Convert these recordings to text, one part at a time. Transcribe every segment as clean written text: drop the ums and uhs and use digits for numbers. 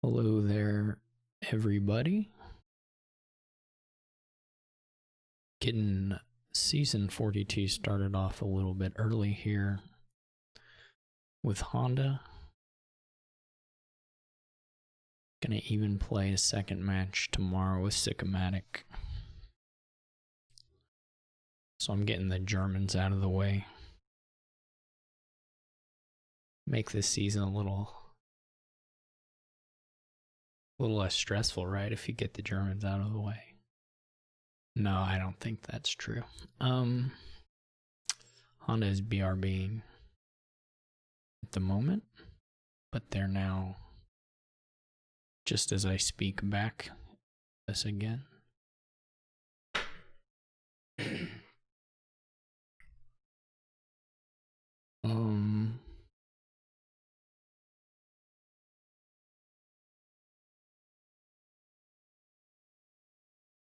Hello there, everybody. Getting season 42 started off a little bit early here with Honda. Gonna even play a second match tomorrow with Sycomatic. So I'm getting the Germans out of the way. Make this season a little less stressful, right? If you get the Germans out of the way. No, I don't think that's true. Honda is BRBing at the moment, but they're now, just as I speak, back this again.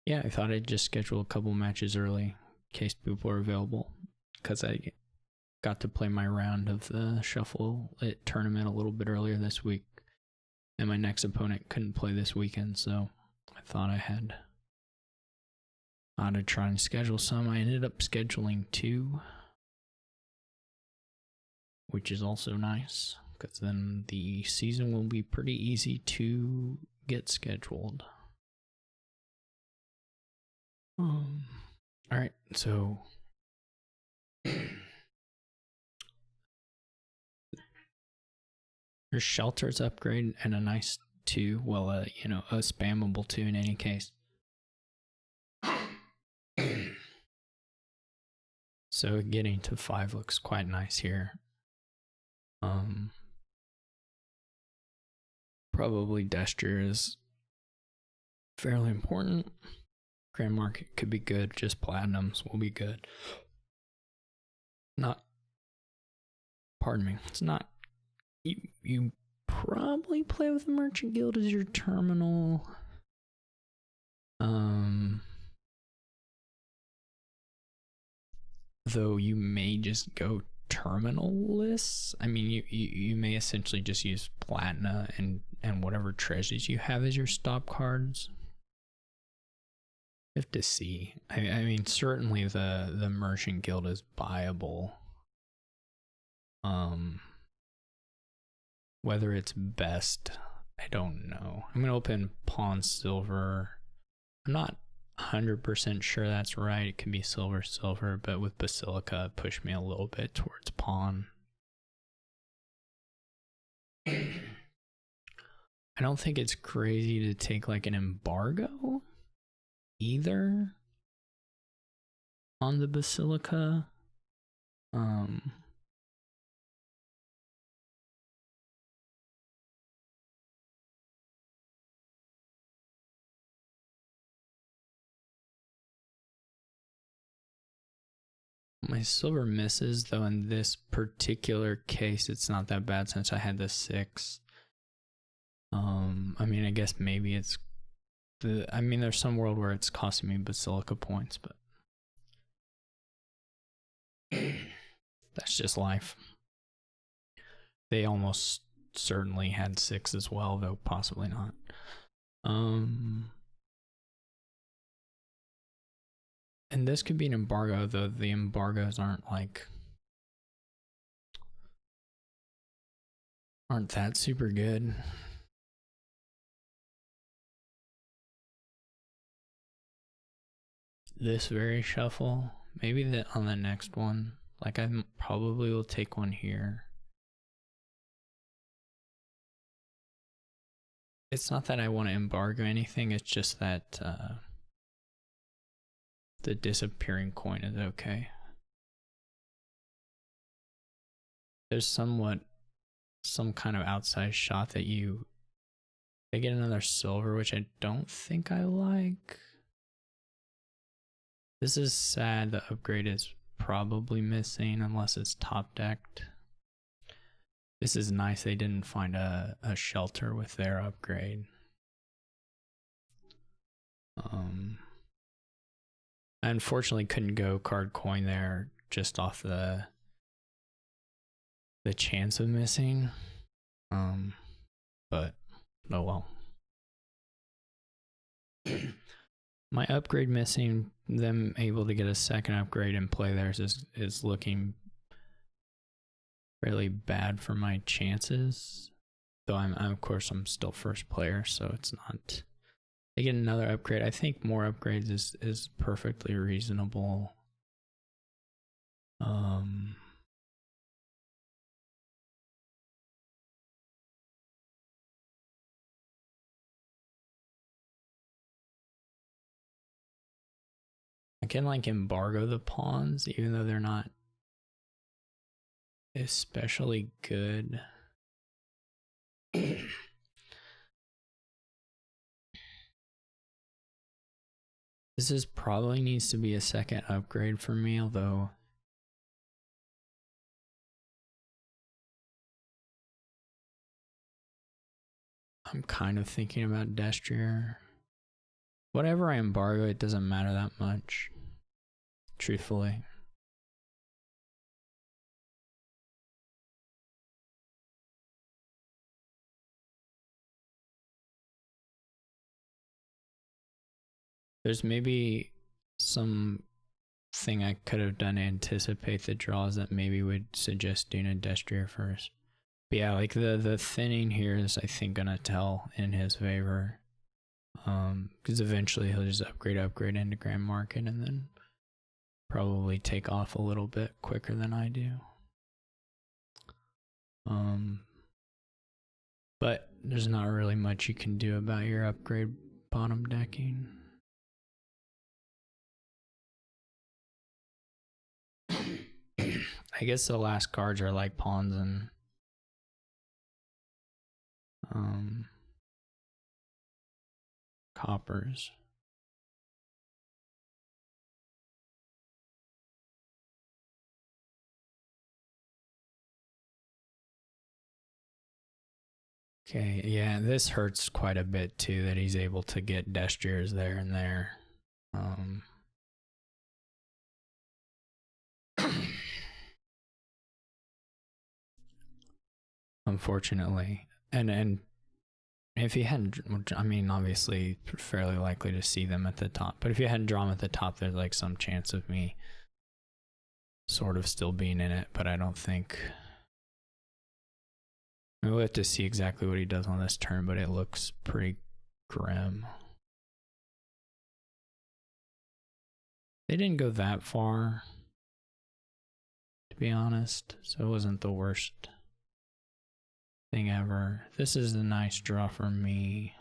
Yeah, I thought I'd just schedule a couple matches early in case people are available, because I got to play my round of the Shuffle It tournament a little bit earlier this week, and my next opponent couldn't play this weekend, so I thought I had to try and schedule some. I ended up scheduling 2, which is also nice, because then the season will be pretty easy to get scheduled. Alright, so your shelters upgrade and a nice 2, well, a spammable 2 in any case. So getting to 5 looks quite nice here. Probably Desture is fairly important. Grand Market could be good, just Platinums will be good. It's not, you probably play with the Merchant Guild as your terminal. Though you may just go terminal-less. I mean, you may essentially just use Platina and whatever treasures you have as your stop cards. You have to see. I mean, certainly the Merchant Guild is buyable. Whether it's best, I don't know. I'm gonna open Pawn Silver. I'm not 100% sure that's right. It could be Silver, but with Basilica, it pushed me a little bit towards Pawn. I don't think it's crazy to take like an embargo either on the Basilica. My silver misses, though in this particular case it's not that bad since I had the 6. I mean, I guess maybe it's there's some world where it's costing me Basilica points, but that's just life. They almost certainly had 6 as well, though possibly not. And this could be an embargo, though the embargoes aren't that super good. This very shuffle, maybe on the next one. Like, I probably will take one here. It's not that I want to embargo anything, it's just that the disappearing coin is okay. There's some kind of outside shot that they get another silver, which I don't think I like. This is sad. The upgrade is probably missing unless it's top decked. This is nice. They didn't find a shelter with their upgrade. I unfortunately couldn't go card coin there just off the chance of missing. But Oh well. My upgrade missing, them able to get a second upgrade and play theirs is looking really bad for my chances. Though I'm of course I'm still first player, so it's not. They get another upgrade. I think more upgrades is perfectly reasonable. I can like embargo the pawns even though they're not especially good. This probably needs to be a second upgrade for me, although I'm kind of thinking about Destrier. Whatever I embargo, it doesn't matter that much, truthfully. There's maybe some thing I could have done to anticipate the draws that maybe would suggest doing a Destrier first. But yeah, like the thinning here is I think gonna tell in his favor. Because eventually he'll just upgrade into Grand Market and then probably take off a little bit quicker than I do. But there's not really much you can do about your upgrade bottom decking. I guess the last cards are like pawns and coppers. Okay, yeah, this hurts quite a bit too that he's able to get Destriers there and there. Unfortunately, and if he hadn't, I mean, obviously, fairly likely to see them at the top. But if you hadn't drawn at the top, there's like some chance of me sort of still being in it. But I don't think. We'll have to see exactly what he does on this turn, but it looks pretty grim. They didn't go that far, to be honest, so it wasn't the worst thing ever. This is a nice draw for me.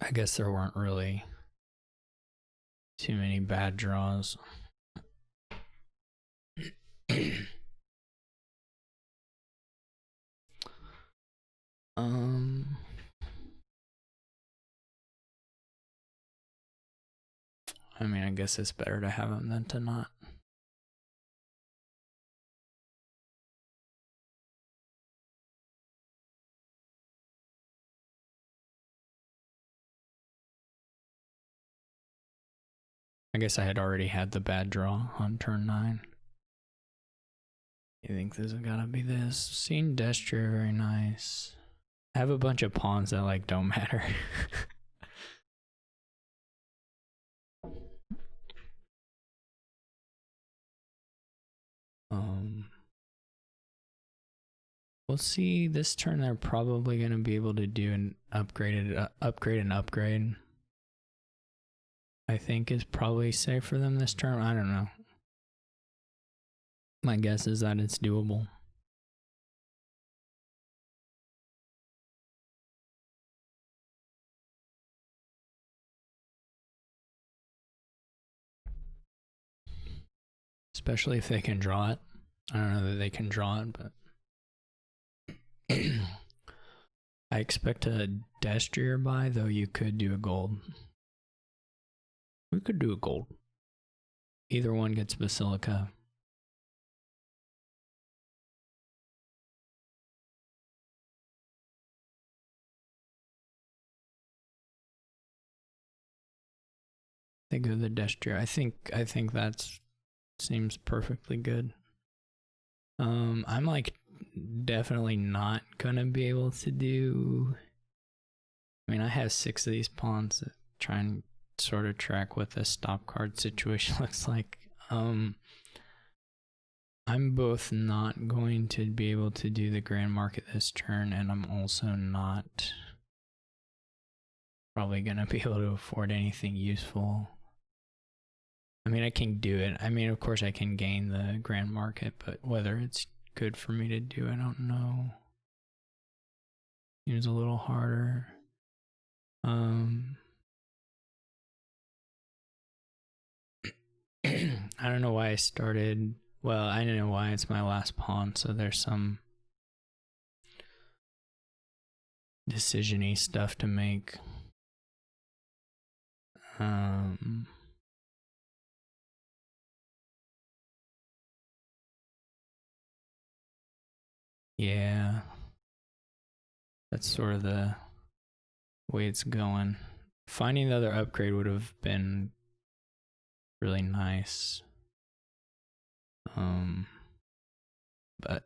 I guess there weren't really too many bad draws. I mean, I guess it's better to have him than to not. I guess I had already had the bad draw on turn 9. You think this has gotta be this? Seen Destrier, very nice. I have a bunch of pawns that like don't matter. We'll see. This turn they're probably gonna be able to do an upgrade. I think is probably safe for them this turn. I don't know. My guess is that it's doable. Especially if they can draw it. I don't know that they can draw it, but I expect a Destrier buy, though you could do a gold. We could do a gold. Either one gets Basilica. They go the Destrier. I think that's seems perfectly good. I'm like definitely not gonna be able to do. I mean, I have 6 of these pawns that try and sort of track what the stop card situation looks like. I'm both not going to be able to do the grand market this turn, and I'm also not probably going to be able to afford anything useful. I mean, I can do it. I mean, of course, I can gain the grand market, but whether it's good for me to do, I don't know. Seems a little harder. I don't know why I started. Well, I don't know why it's my last pawn, so there's some decision-y stuff to make. Yeah, that's sort of the way it's going. Finding the other upgrade would have been really nice. But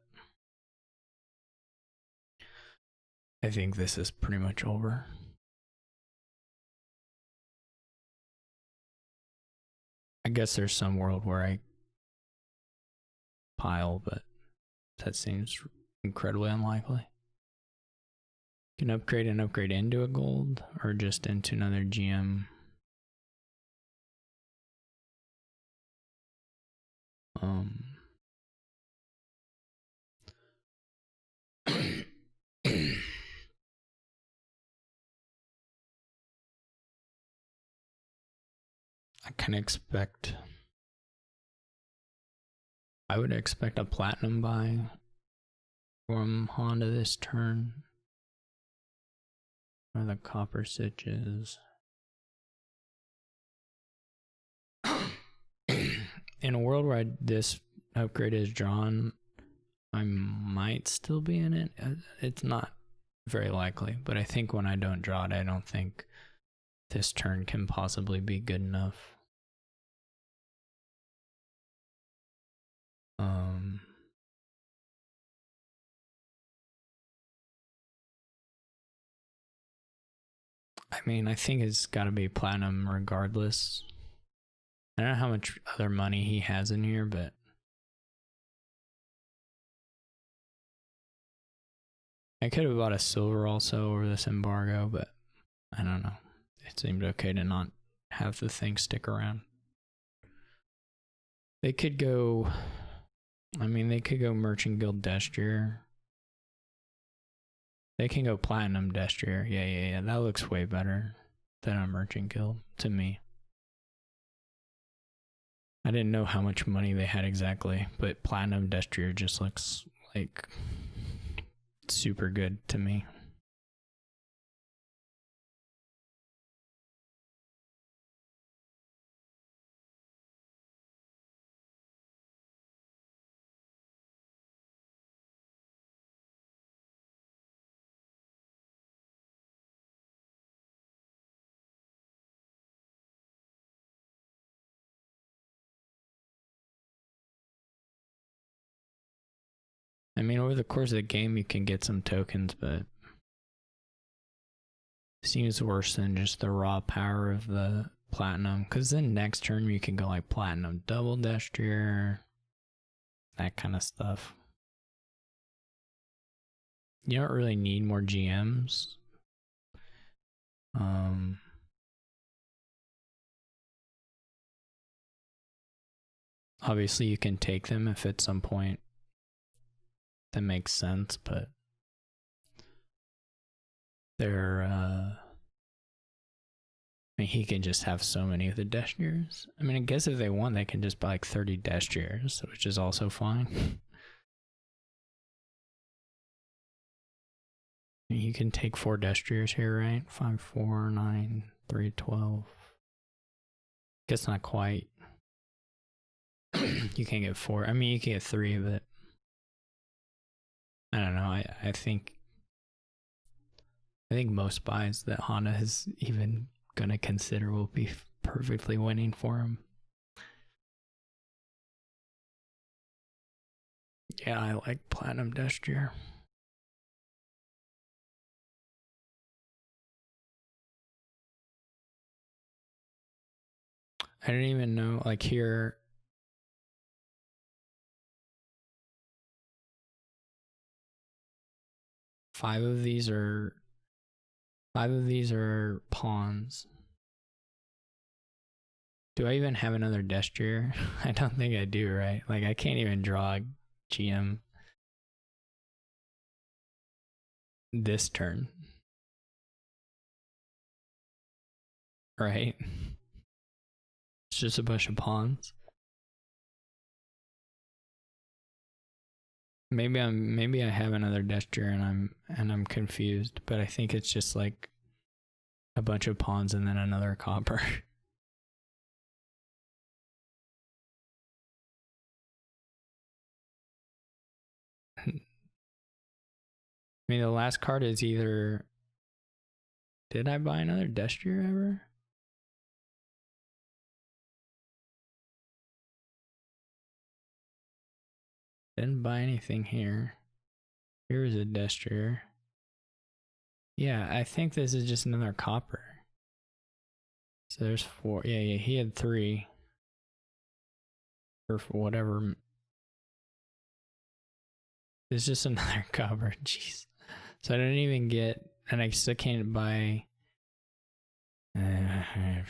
I think this is pretty much over. I guess there's some world where I pile, but that seems incredibly unlikely. You can upgrade and upgrade into a gold or just into another GM. I kind of expect. I would expect a platinum buy from Honda this turn. Or the copper stitches. In a world where this upgrade is drawn, I might still be in it. It's not very likely, but I think when I don't draw it, I don't think this turn can possibly be good enough. I mean, I think it's got to be platinum regardless. I don't know how much other money he has in here, but I could have bought a silver also over this embargo, but I don't know. It seemed okay to not have the thing stick around. They could go, I mean, they could go Merchant Guild Destrier. They can go Platinum Destrier. Yeah. That looks way better than a Merchant Guild to me. I didn't know how much money they had exactly, but Platinum Destrier just looks like super good to me. I mean, over the course of the game, you can get some tokens, but it seems worse than just the raw power of the platinum. Because then next turn, you can go like platinum double Destrier, that kind of stuff. You don't really need more GMs. Obviously, you can take them if at some point that makes sense, but they're I mean, he can just have so many of the Destriers. I mean, I guess if they want, they can just buy like 30 Destriers, which is also fine. You can take 4 Destriers here, right? 5, 4, 9, 3, 12. Guess not quite. You can't get 4. I mean, you can get 3, but I don't know. I think most buys that Honda is even gonna consider will be perfectly winning for him. Yeah, I like platinum destrier. I didn't even know, like here, five of these are pawns. Do I even have another destrier? I don't think I do, right? Like I can't even draw GM this turn. Right? It's just a bunch of pawns. Maybe I have another destrier and I'm confused, but I think it's just like a bunch of pawns and then another copper. I mean, the last card is either. Did I buy another destrier ever? Didn't buy anything here. Here is a destrier. Yeah, I think this is just another copper. So there's 4. Yeah, he had 3. Or for whatever. It's just another copper. Jeez. So I didn't even get, and I still can't buy. I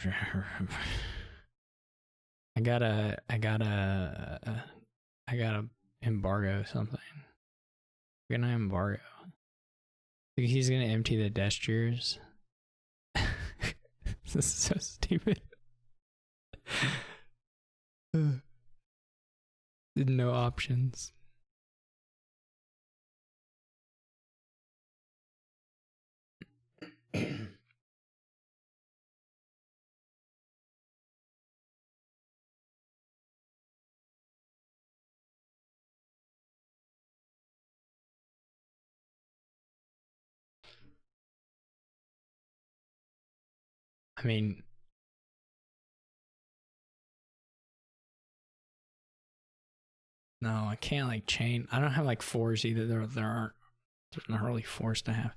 gotta embargo something. Can I embargo? He's gonna empty the destriers. This is so stupid. No options. I mean, no, I can't like chain. I don't have like 4s either. There's not really 4s to have.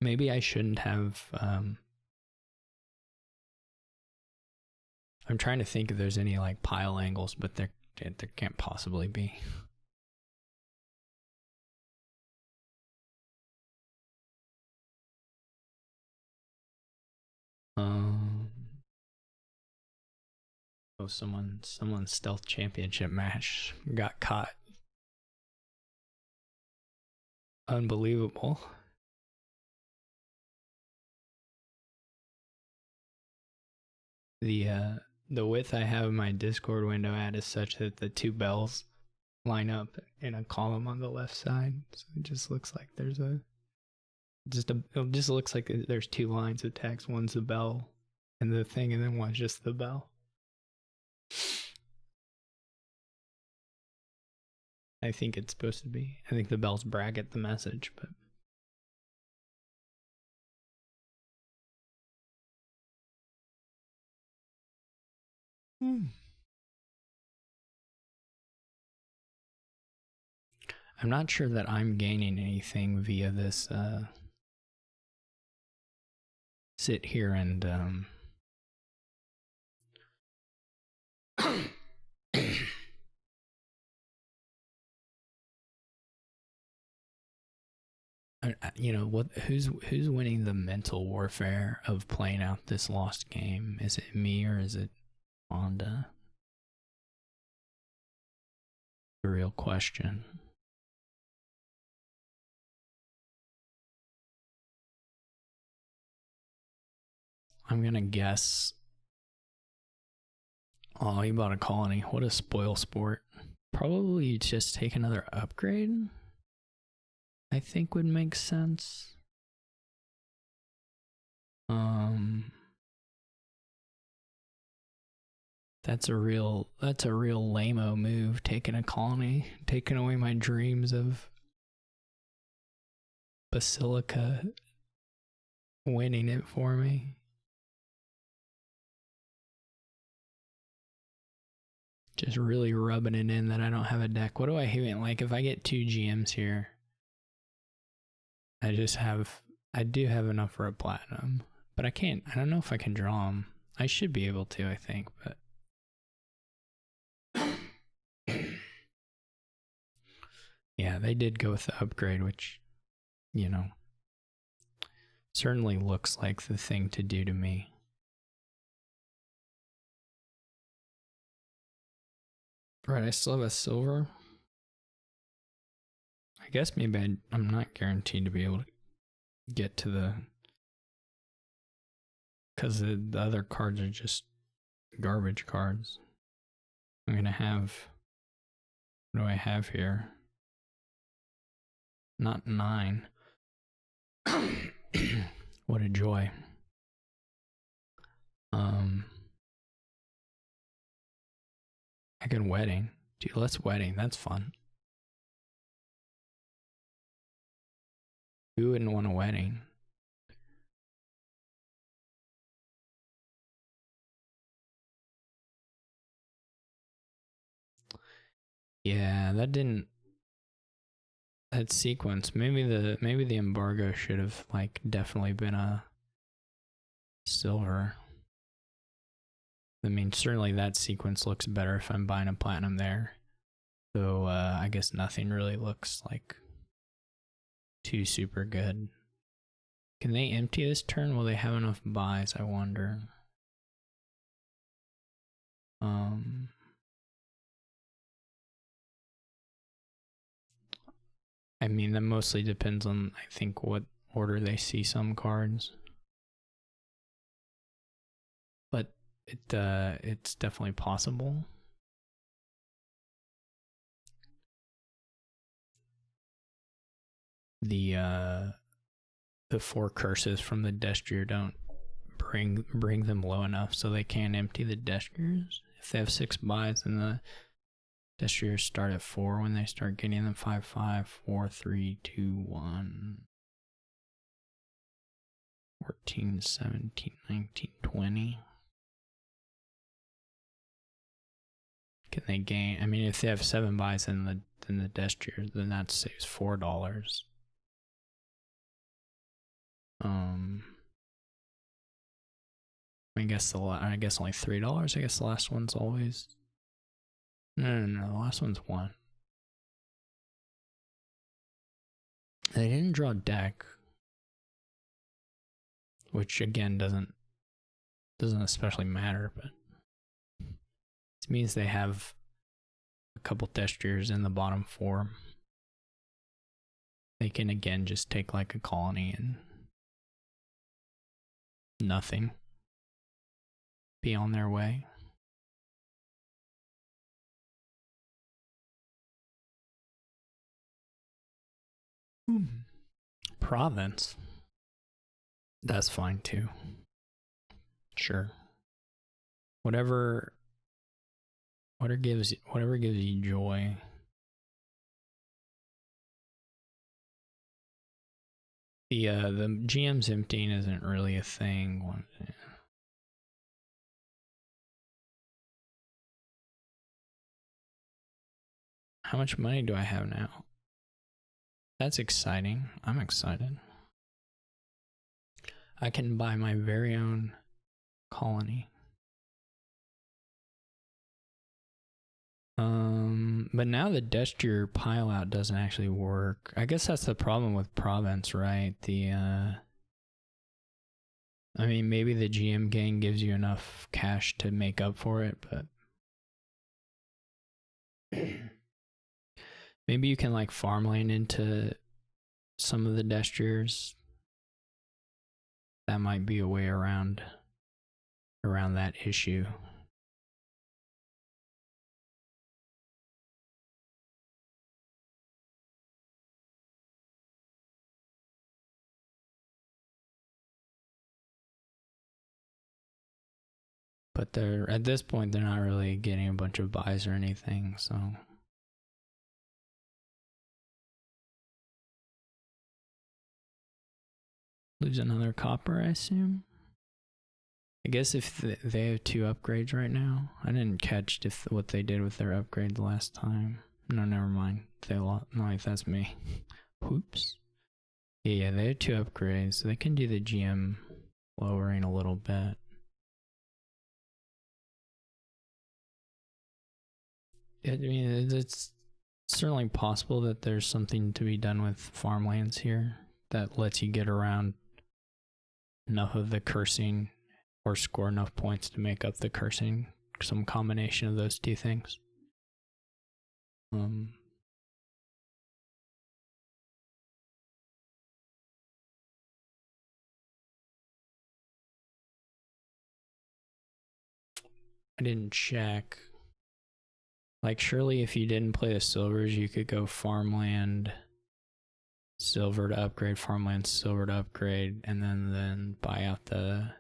Maybe I shouldn't have. I'm trying to think if there's any like pile angles, but there can't possibly be. Oh, someone's stealth championship match got caught. Unbelievable. The width I have my Discord window at is such that the 2 bells line up in a column on the left side. So it just looks like there's it just looks like there's 2 lines of text. One's the bell and the thing, and then one's just the bell. I think it's supposed to be. I think the bells bracket the message, but I'm not sure that I'm gaining anything via this sit here and you know what, who's winning the mental warfare of playing out this lost game? Is it me or is it E.Honda? The real question. I'm gonna guess. Oh, he bought a colony. What a spoil sport. Probably just take another upgrade, I think would make sense. That's a real lame-o move, taking a colony, taking away my dreams of Basilica winning it for me. Just really rubbing it in that I don't have a deck. What do I even, like, if I get 2 GMs here, I do have enough for a platinum. But I don't know if I can draw them. I should be able to, I think, but... Yeah, they did go with the upgrade, which, you know, certainly looks like the thing to do to me. Right, I still have a silver. I guess maybe I'm not guaranteed to be able to get to the... Because the other cards are just garbage cards. I'm going to have... What do I have here? Not 9. What a joy. I can wedding. Dude, let's wedding. That's fun. Who wouldn't want a wedding? Yeah, that sequence. Maybe the embargo should have like definitely been a silver. I mean, certainly that sequence looks better if I'm buying a platinum there. So I guess nothing really looks like too super good. Can they empty this turn? Will they have enough buys? I wonder. I mean, that mostly depends on, I think, what order they see some cards. But it's definitely possible. The 4 curses from the Destrier don't bring them low enough so they can't empty the Destriers. If they have 6 buys, then the Destriers start at 4 when they start getting them 5, 5, 4, 3, 2, 1. 14, 17, 19, 20. Can they gain? I mean, if they have 7 buys in the Destrier, then that saves $4. I guess only $3. I guess the last one's always... No, the last one's 1. They didn't draw deck, which again doesn't especially matter, but this means they have a couple Destriers in the bottom 4. They can again just take like a colony and nothing. Be on their way. Province. That's fine too. Sure. Whatever gives you joy. The GM's emptying isn't really a thing. How much money do I have now? That's exciting. I'm excited. I can buy my very own colony. But now the Destrier pile out doesn't actually work. I guess that's the problem with Province, right? I mean, maybe the GM gang gives you enough cash to make up for it, but maybe you can like farmland into some of the Destriers. That might be a way around that issue. But at this point, they're not really getting a bunch of buys or anything, so. Lose another copper, I assume. I guess if they have 2 upgrades right now. I didn't catch what they did with their upgrade last time. No, never mind. They lost. No, that's me. Oops. Yeah, they have 2 upgrades, so they can do the GM lowering a little bit. I mean, it's certainly possible that there's something to be done with farmlands here that lets you get around enough of the cursing or score enough points to make up the cursing. Some combination of those 2 things. I didn't check. Like, surely if you didn't play the silvers, you could go farmland, silver to upgrade, farmland, silver to upgrade, and then buy out the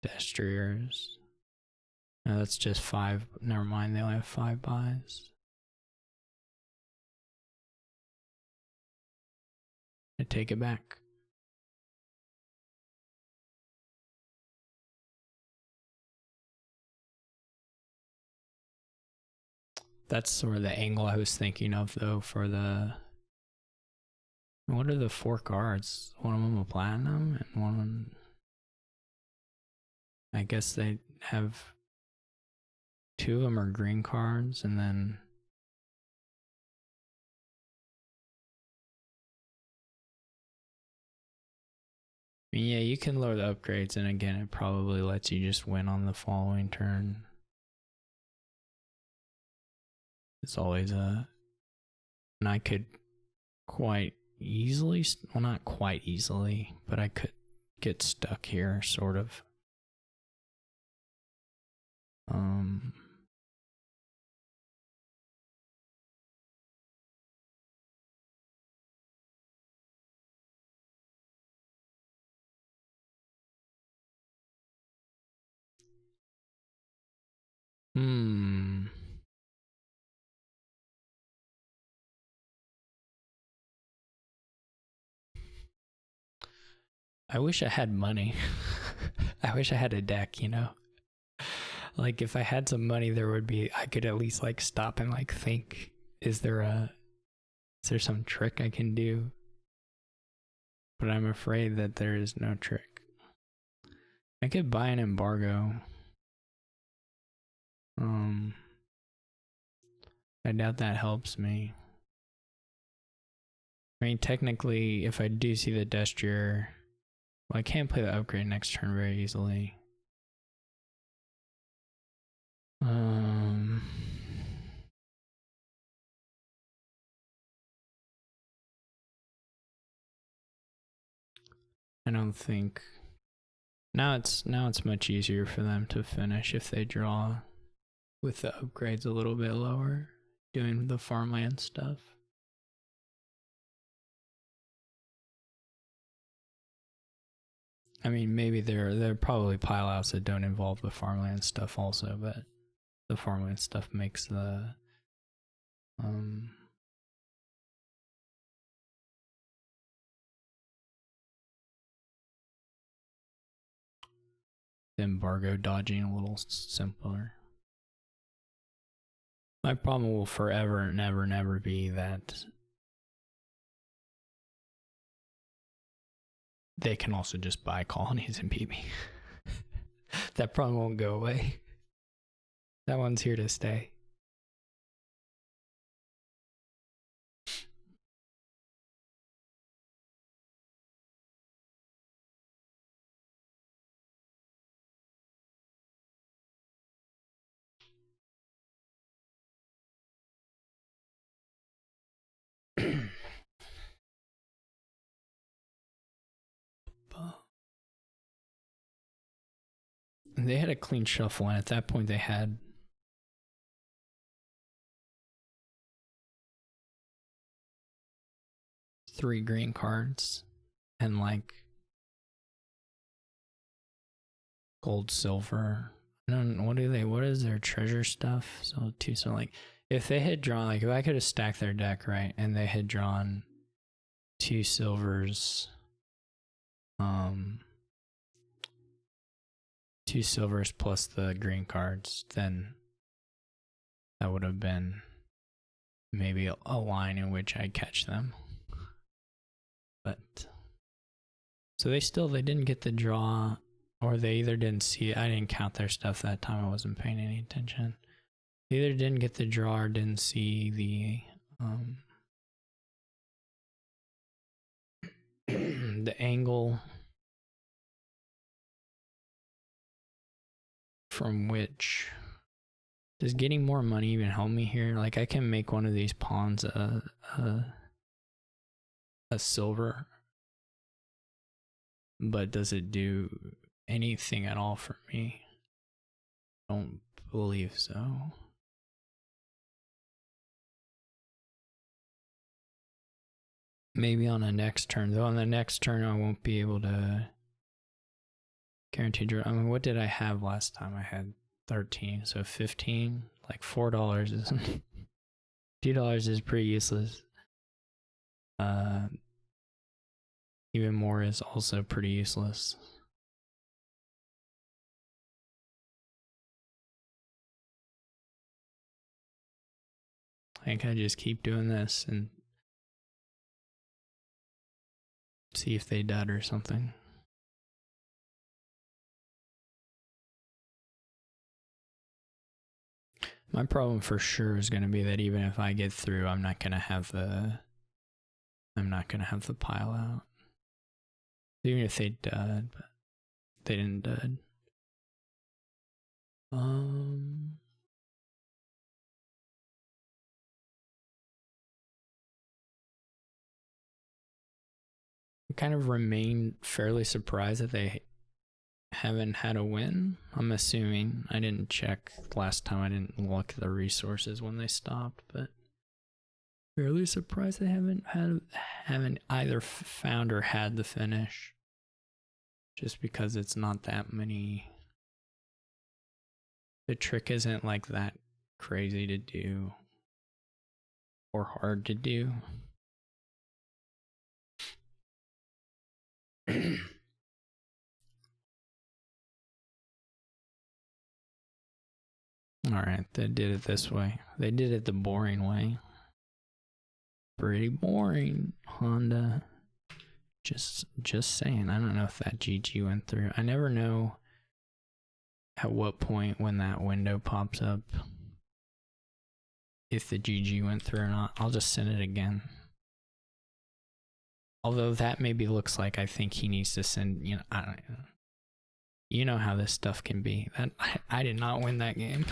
destriers. No, that's just 5. Never mind, they only have 5 buys. I take it back. That's sort of the angle I was thinking of, though, for the... What are the 4 cards? One of them a platinum, and one of them... I guess they have... 2 of them are green cards, and then... I mean, yeah, you can lower the upgrades, and again, it probably lets you just win on the following turn. It's always a... And I could quite easily... Well, not quite easily, but I could get stuck here, sort of. I wish I had money. I wish I had a deck, you know? Like, if I had some money, I could at least, like, stop and, like, think, is there some trick I can do? But I'm afraid that there is no trick. I could buy an embargo. I doubt that helps me. I mean, technically, if I do see the destrier, well, I can't play the upgrade next turn very easily. I don't think... Now it's much easier for them to finish if they draw with the upgrades a little bit lower, doing the farmland stuff. I mean, maybe there are probably pileouts that don't involve the farmland stuff also, but the farmland stuff makes the embargo dodging a little simpler. My problem will forever never be that they can also just buy colonies and beat me. That problem won't go away. That one's here to stay. They had a clean shuffle, and at that point they had three green cards and like gold, silver. I don't know, what is their treasure stuff? So like if they had drawn, like if I could have stacked their deck right and they had drawn 2 silvers, 2 silvers plus the green cards, then that would have been maybe a line in which I catch them. But so they didn't get the draw, or they either didn't see it. I didn't count their stuff that time. I wasn't paying any attention. They either didn't get the draw or didn't see the angle from which does getting more money even help me here? Like, I can make one of these pawns a silver, but does it do anything at all for me? I don't believe so. Maybe on the next turn, though. On the next turn, I won't be able to guarantee draw. I mean, what did I have last time? I had 13, so 15. Like $4 is $2 is pretty useless. Even more is also pretty useless. I think I just keep doing this and see if they dud or something. My problem for sure is going to be that even if I get through, I'm not going to have the pile out. Even if they dud, but they didn't dud. I kind of remain fairly surprised that they haven't had a win. I'm assuming. I didn't check last time. I didn't look at the resources when they stopped, but fairly surprised they haven't either found or had the finish. Just because it's not that many. The trick isn't like that crazy to do or hard to do. Alright, they did it this way. They did it the boring way. Pretty boring, Honda. Just saying. I don't know if that GG went through. I never know at what point when that window pops up if the GG went through or not. I'll just send it again. Although that maybe looks like I think he needs to send, you know, I don't know. You know how this stuff can be. That I did not win that game.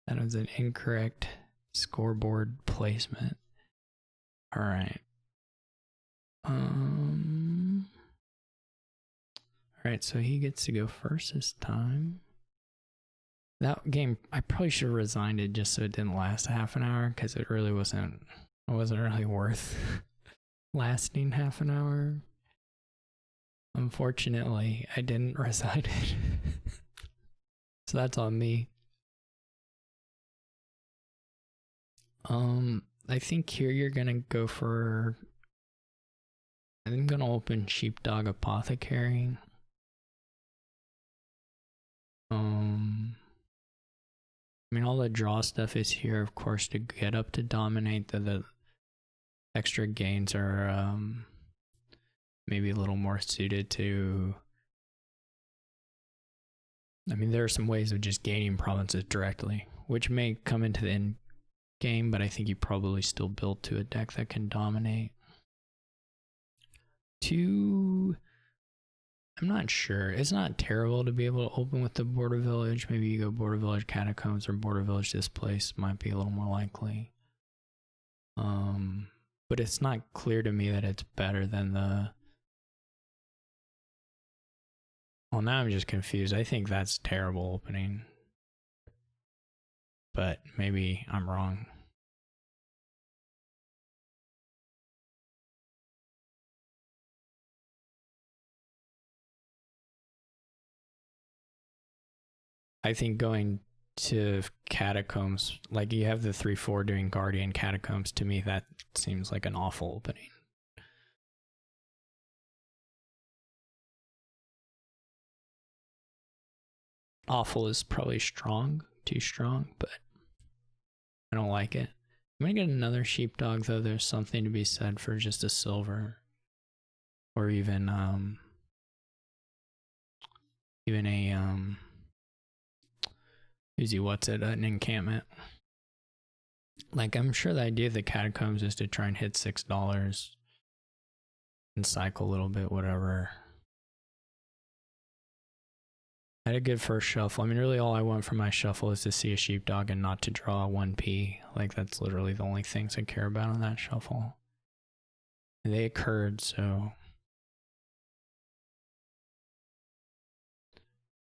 That was an incorrect scoreboard placement. All right. All right, so he gets to go first this time. That game, I probably should have resigned it just so it didn't last half an hour, because it really wasn't really worth lasting half an hour. Unfortunately, I didn't resign it. So that's on me. I think here you're gonna go for, I think I'm gonna open Sheepdog Apothecary. I mean, all the draw stuff is here, of course, to get up to dominate. The extra gains are maybe a little more suited to, I mean, there are some ways of just gaining provinces directly, which may come into the end game, but I think you probably still build to a deck that can dominate. I'm not sure. It's not terrible to be able to open with the Border Village. Maybe you go Border Village Catacombs or Border Village Displace might be a little more likely. But it's not clear to me that it's better than the... Well, now I'm just confused. I think that's terrible opening. But maybe I'm wrong. I think going to Catacombs, like you have the 3/4 doing Guardian Catacombs, to me that seems like an awful opening. Awful is probably strong, too strong, but I don't like it. I'm gonna get another sheepdog though. There's something to be said for just a silver, or even a Uzi, what's it? An encampment. Like, I'm sure the idea of the catacombs is to try and hit $6 and cycle a little bit, whatever. I had a good first shuffle. I mean, really all I want from my shuffle is to see a sheepdog and not to draw a 1p. Like, that's literally the only things I care about on that shuffle. And they occurred, so...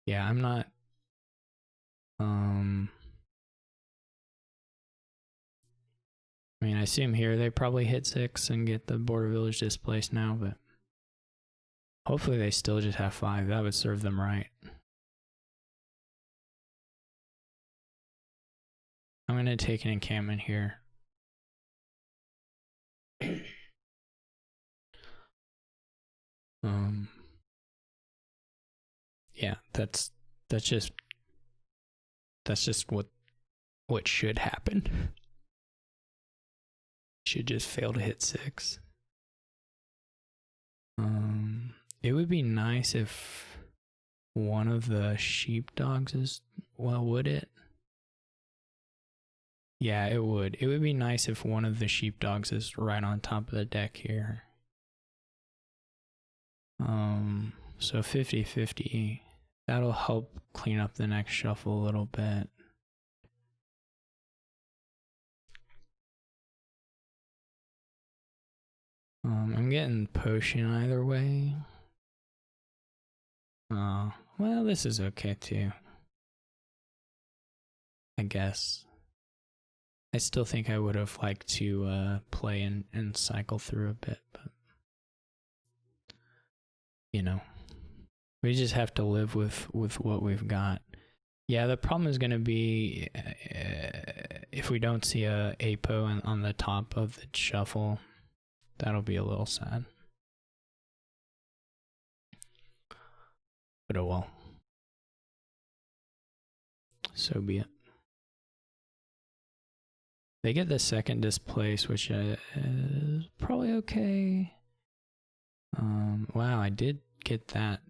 yeah, I'm not... I mean, I see them here. They probably hit 6 and get the border village displaced now, but... hopefully they still just have 5. That would serve them right. I'm going to take an encampment here. Yeah, that's just what should happen. Should just fail to hit 6. It would be nice if one of the sheepdogs is, well, would it? Yeah, it would. It would be nice if one of the sheepdogs is right on top of the deck here. So 50-50. That'll help clean up the next shuffle a little bit. I'm getting potion either way. Well, this is okay too. I guess. I still think I would have liked to play and cycle through a bit, but you know, we just have to live with what we've got. Yeah, the problem is going to be if we don't see a APO on the top of the shuffle, that'll be a little sad. But oh well. So be it. They get the second displace, which is probably okay. Wow, I did get that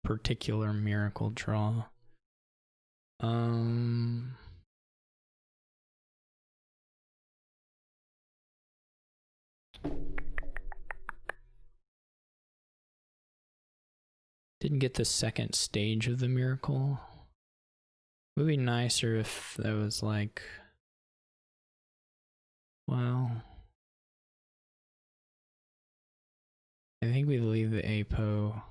particular miracle draw. Didn't get the second stage of the miracle. It would be nicer if that was like, well, I think we leave the APO.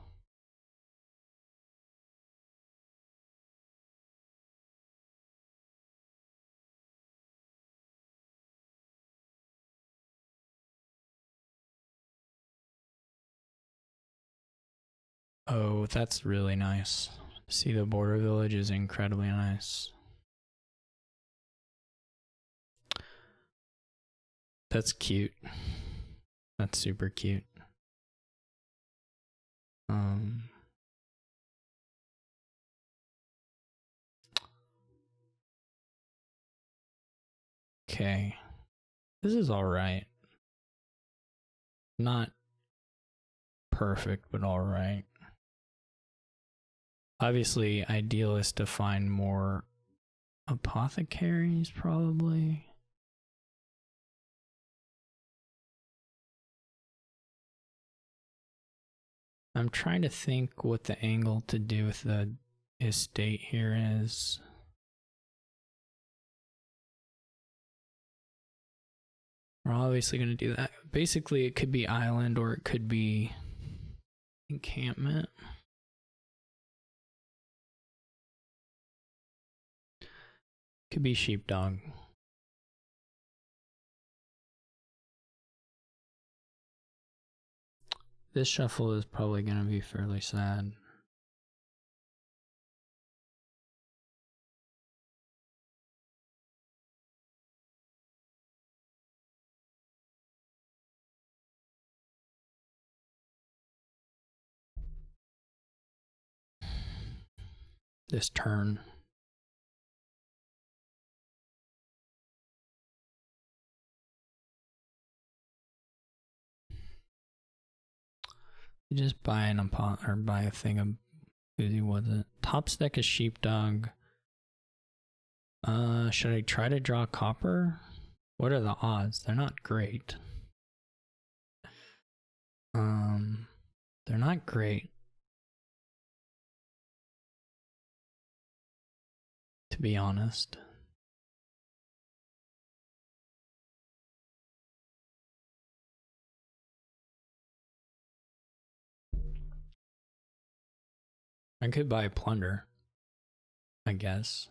Oh, that's really nice. See, the border village is incredibly nice. That's cute. That's super cute. Okay. This is alright. Not perfect, but alright. Obviously, ideal is to find more apothecaries, probably. I'm trying to think what the angle to do with the estate here is. We're obviously going to do that. Basically, it could be island or it could be encampment. Could be sheepdog. This shuffle is probably going to be fairly sad. this turn. You just buy buy a thing of Uzi, was it? Top stack is sheepdog. Should I try to draw copper? What are the odds? They're not great. They're not great. To be honest. I could buy a plunder, I guess.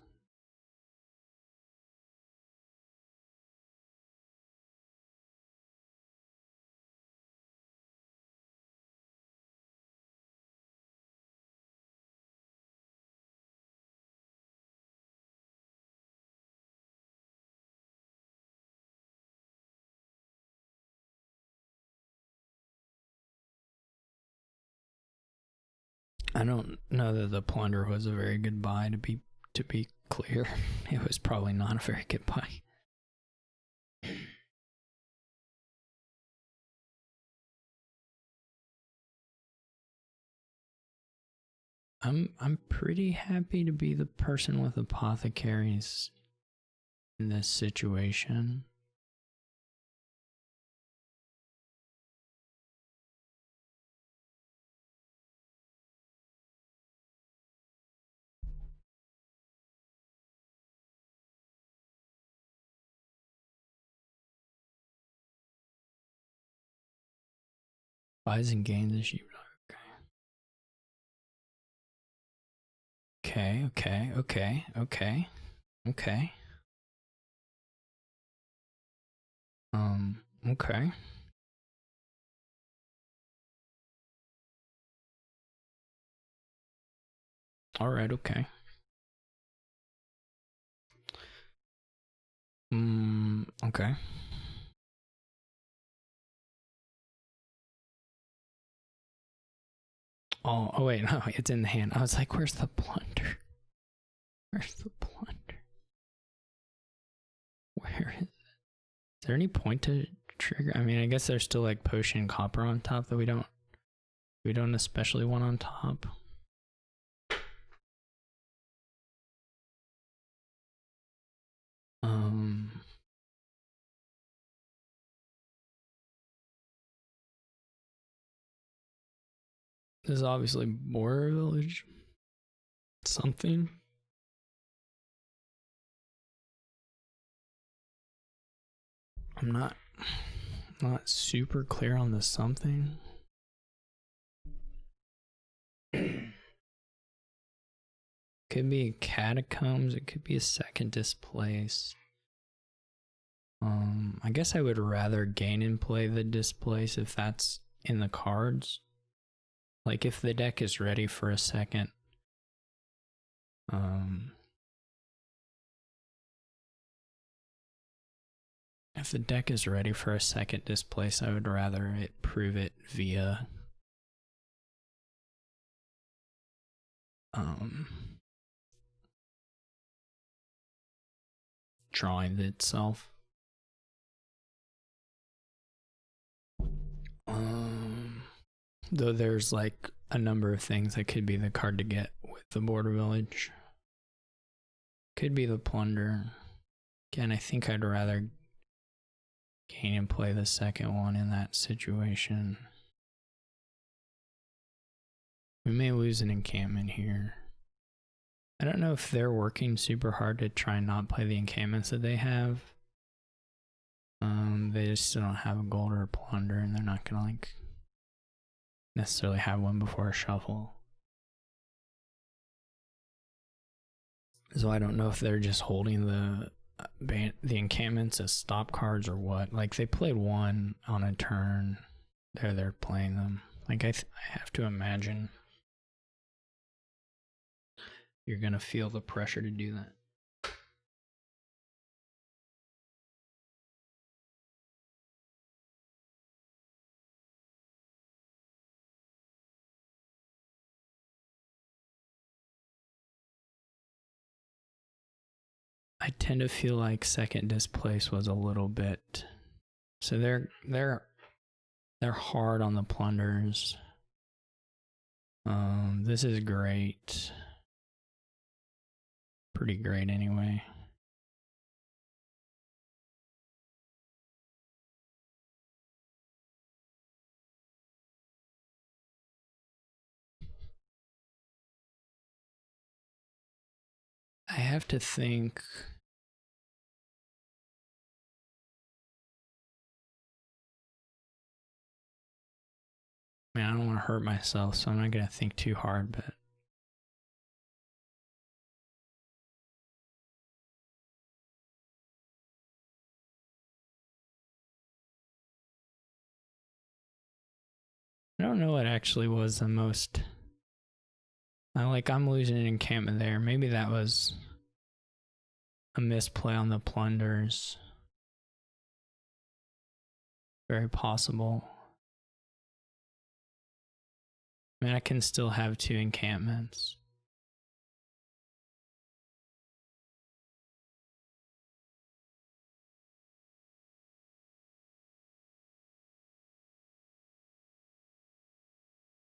I don't know that the plunder was a very good buy, to be clear. It was probably not a very good buy. I'm pretty happy to be the person with apothecaries in this situation. Buys and gains a sheepdog. Okay. Okay. Okay. Alright, okay. Okay. Oh wait, no, it's in the hand. I was like, where's the plunder? Where's the plunder? Where is it? Is there any point to trigger? I mean, I guess there's still like potion copper on top that we don't especially want on top. This is obviously Border Village. Something. I'm not super clear on the something. Could be catacombs, it could be a second displace. I guess I would rather gain and play the displace if that's in the cards. Like if the deck is ready for a second. If the deck is ready for a second displace, I would rather it prove it via drawing itself. Though there's like a number of things that could be the card to get with the Border Village. Could be the plunder. Again, I think I'd rather gain and play the second one in that situation. We may lose an encampment here. I don't know if they're working super hard to try and not play the encampments that they have. They just don't have a gold or a plunder, and they're not gonna like necessarily have one before a shuffle. So I don't know if they're just holding the encampments as stop cards or what. Like they played one on a turn, they're playing them. Like I have to imagine you're gonna feel the pressure to do that. tend to feel like second displace was a little bit. So they're hard on the plunders. This is great. Pretty great anyway. I have to think. Man, I don't want to hurt myself, so I'm not going to think too hard, but I don't know what actually was the most. I'm losing an encampment there. Maybe that was a misplay on the plunders. Very possible. I mean, I can still have 2 encampments.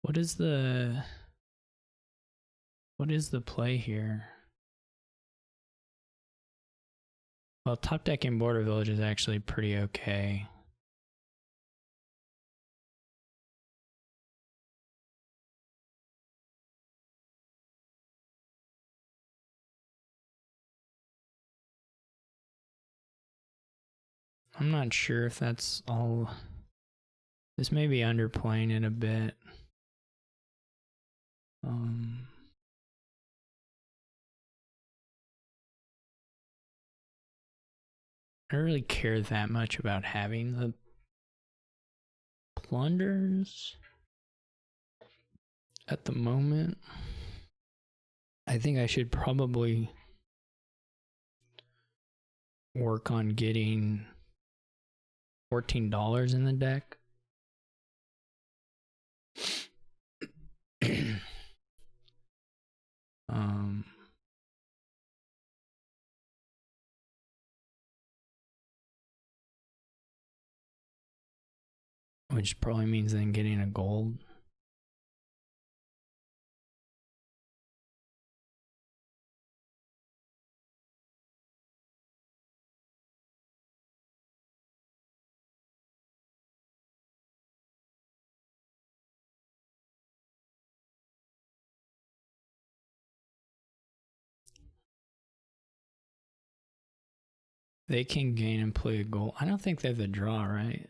What is the play here? Well, top deck and border village is actually pretty okay. I'm not sure if that's all. This may be underplaying it a bit. I don't really care that much about having the plunders at the moment. I think I should probably work on getting $14 in the deck. Which probably means then getting a gold. They can gain and play a gold. I don't think they have the draw, right?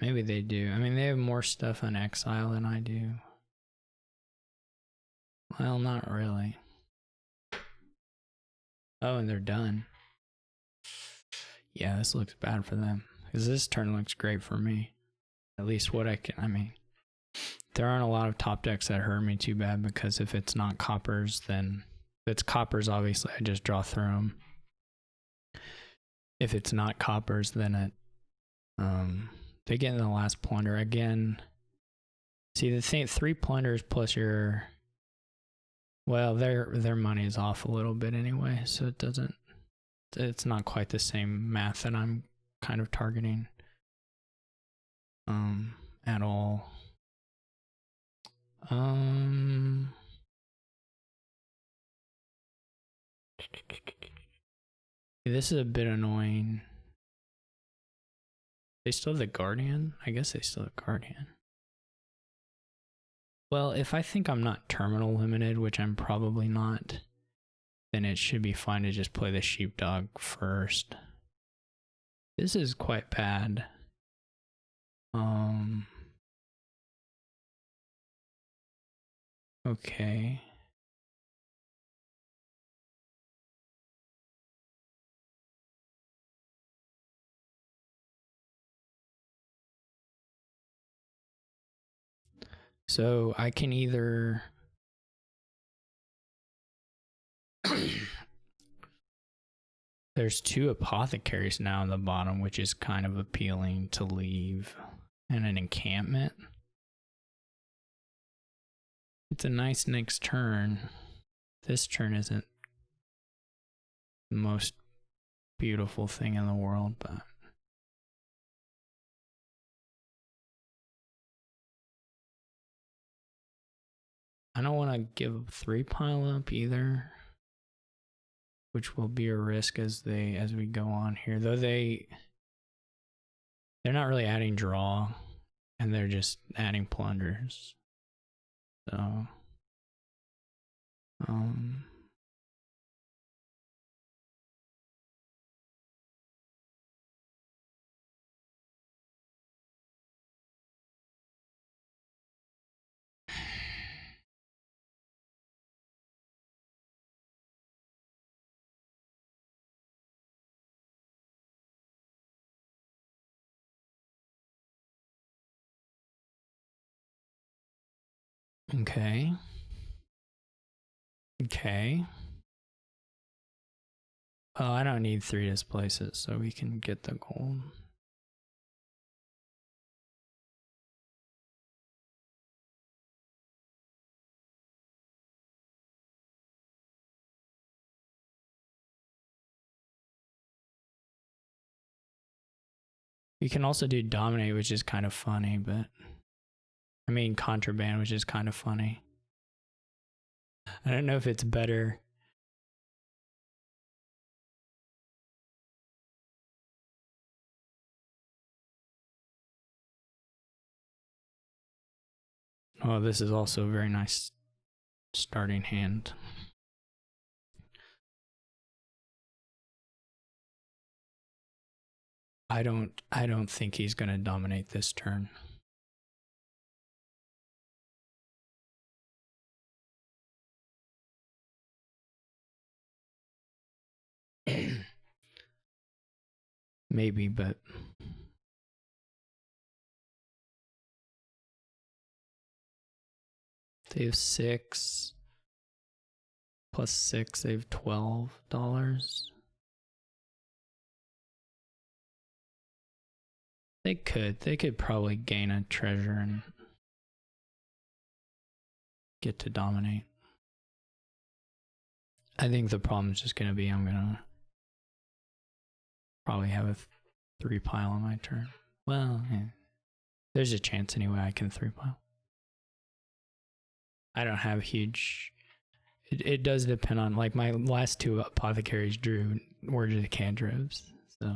Maybe they do. I mean, they have more stuff on exile than I do. Well, not really. Oh, and they're done. Yeah, this looks bad for them. Because this turn looks great for me. At least what I can, I mean. There aren't a lot of top decks that hurt me too bad, because if it's not coppers, then... If it's coppers, obviously, I just draw through them. If it's not coppers, then it... they get in the last plunder. Again... See, the thing, 3 plunders plus your... Well, their money is off a little bit anyway, so it doesn't... It's not quite the same math that I'm kind of targeting. At all. This is a bit annoying. They still have the Guardian? I guess they still have Guardian. Well, if I think I'm not terminal limited, which I'm probably not, then it should be fine to just play the Sheepdog first. This is quite bad. Okay. So I can either... There's 2 apothecaries now in the bottom, which is kind of appealing to leave. And an encampment. It's a nice next turn. This turn isn't the most beautiful thing in the world, but I don't want to give 3 pile up either, which will be a risk as we go on here. Though they're not really adding draw, and they're just adding plunders. So okay. Oh, I don't need 3 displaces, so we can get the gold. You can also do dominate, which is kind of funny, but I mean contraband, which is kind of funny. I don't know if it's better. Oh, this is also a very nice starting hand. I don't think he's going to dominate this turn. Maybe, but they have 6 plus 6, they have $12. They could probably gain a treasure and get to dominate. I think the problem is just going to be I'm going to probably have a 3 pile on my turn. Well, yeah. There's a chance anyway I can 3 pile. I don't have huge... It does depend on, like, my last 2 apothecaries were just cantrips. So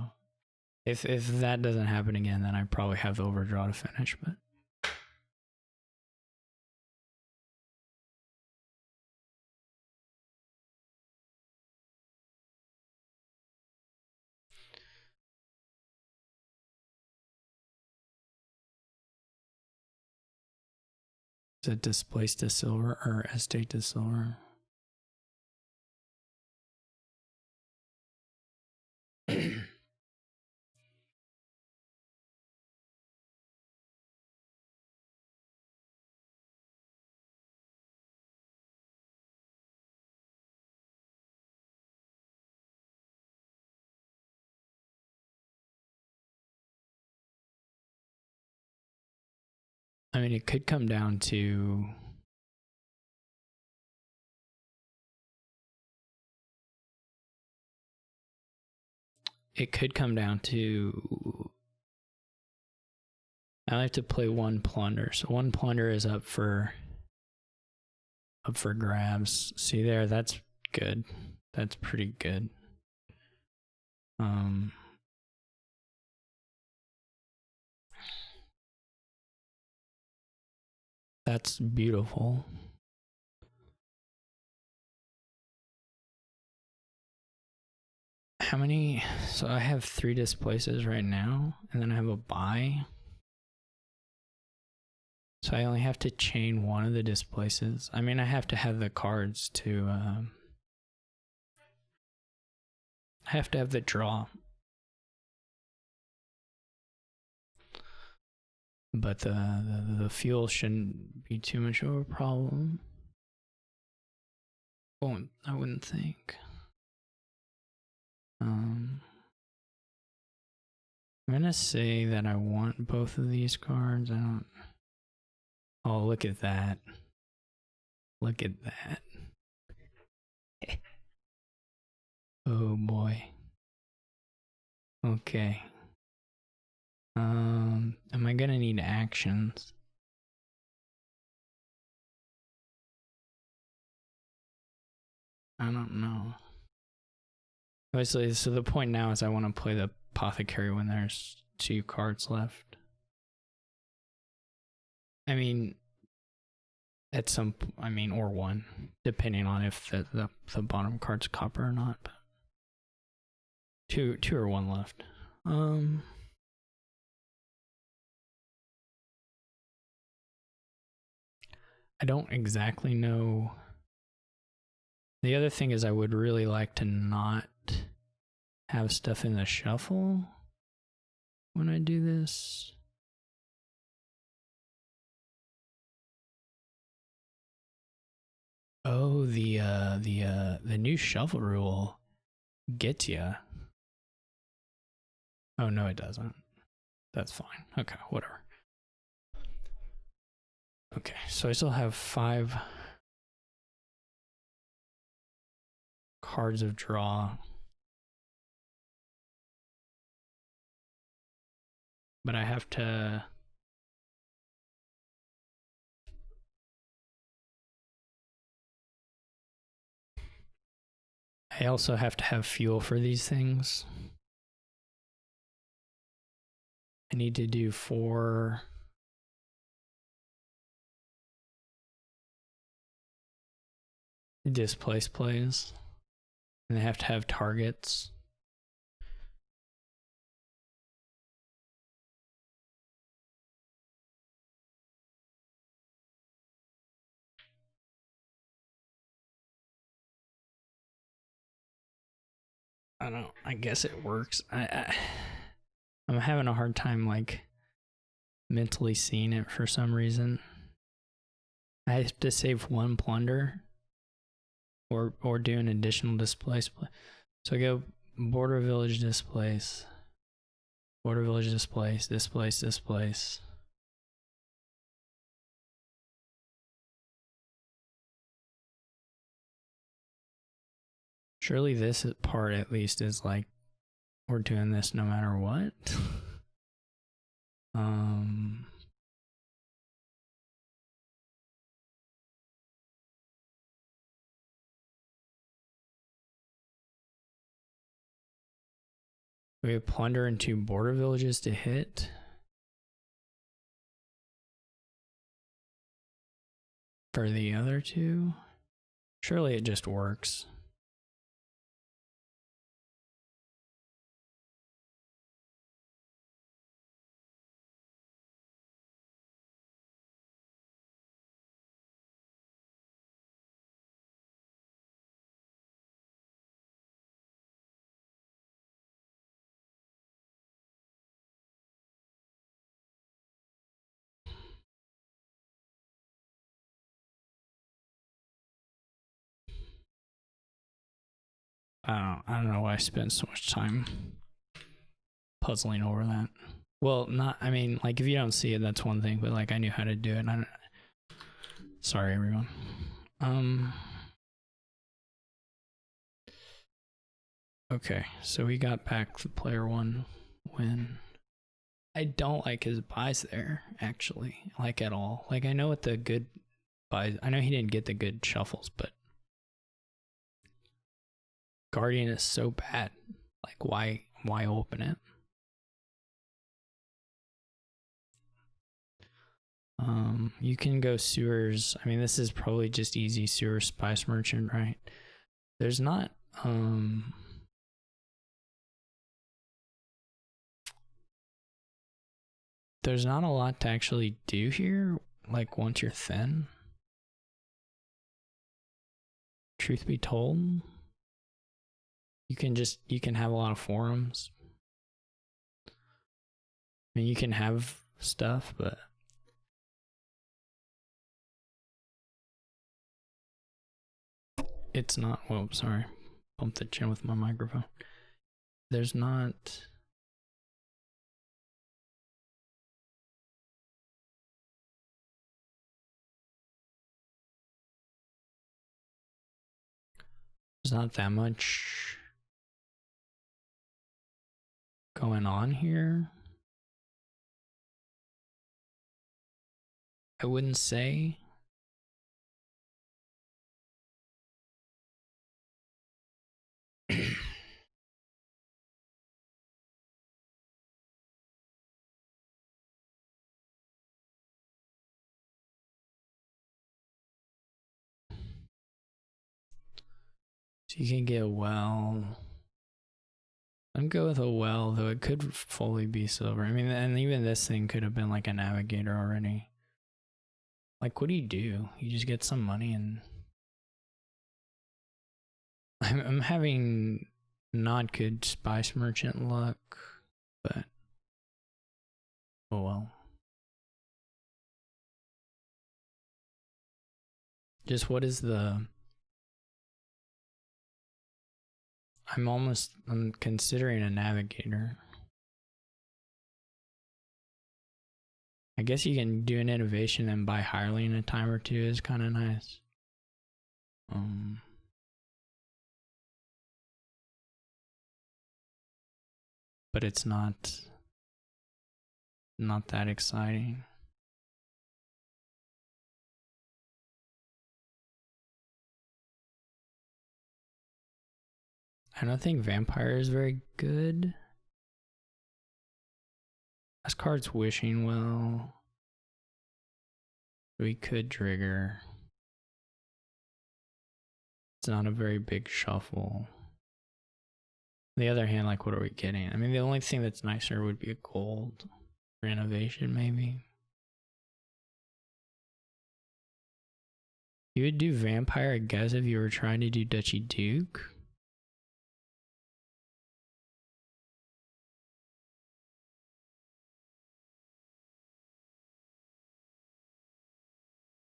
if that doesn't happen again, then I probably have the overdraw to finish, but... Is it displaced to silver or estate to silver? I mean, it could come down to... It could come down to... I like to play 1 plunder. So 1 plunder is up for grabs. See there, that's good. That's pretty good. That's beautiful. How many? So I have 3 displaces right now, and then I have a buy. So I only have to chain 1 of the displaces. I mean, I have to have the cards to... I have to have the draw. But the fuel shouldn't be too much of a problem. I wouldn't think. I'm gonna say that I want both of these cards. I don't... Oh, look at that. Look at that. Oh boy. Okay. Am I gonna need actions? I don't know. Obviously, so the point now is I want to play the apothecary when there's 2 cards left. I mean, at some, I mean, or 1, depending on if the bottom card's copper or not. But two or 1 left. I don't exactly know. The other thing is I would really like to not have stuff in the shuffle when I do this. Oh, the new shuffle rule gets ya. Oh no, it doesn't. That's fine. Okay, whatever. Okay, so I still have 5 cards of draw. But I have to... I also have to have fuel for these things. I need to do 4... displace plays. And they have to have targets. I don't know. I guess it works. I'm having a hard time like mentally seeing it for some reason. I have to save 1 plunder or do an additional displace. So I go border village displace, border village displace, displace, displace. Surely this part at least is like we're doing this no matter what. We have plunder and 2 border villages to hit. For the other 2, surely it just works. I don't know why I spent so much time puzzling over that. Well, not, I mean, like if you don't see it, that's one thing, but like I knew how to do it. Sorry, everyone. Okay, so we got back the player 1 win. I don't like his buys there, actually, like at all. Like I know what the good buys, I know he didn't get the good shuffles, but Guardian is so bad. Like why open it? You can go sewers. I mean, this is probably just easy sewer spice merchant, right? There's not there's not a lot to actually do here, like once you're thin. Truth be told, you can have a lot of forums. I mean, you can have stuff, but it's not, well, sorry, bumped the chin with my microphone. There's not, there's not that much going on here. I wouldn't say. So you can get a well. I'd go with a well, though it could fully be silver. I mean, and even this thing could have been like a navigator already. Like, what do? You just get some money and... I'm having not good spice merchant luck, but... oh well. Just what is the... I'm considering a navigator. I guess you can do an innovation and buy hireling in a time or two is kind of nice. But it's not that exciting. I don't think Vampire is very good. This card's Wishing Well. We could trigger. It's not a very big shuffle. On the other hand, like, what are we getting? I mean, the only thing that's nicer would be a gold for innovation, maybe. You would do Vampire, I guess, if you were trying to do Duchy Duke.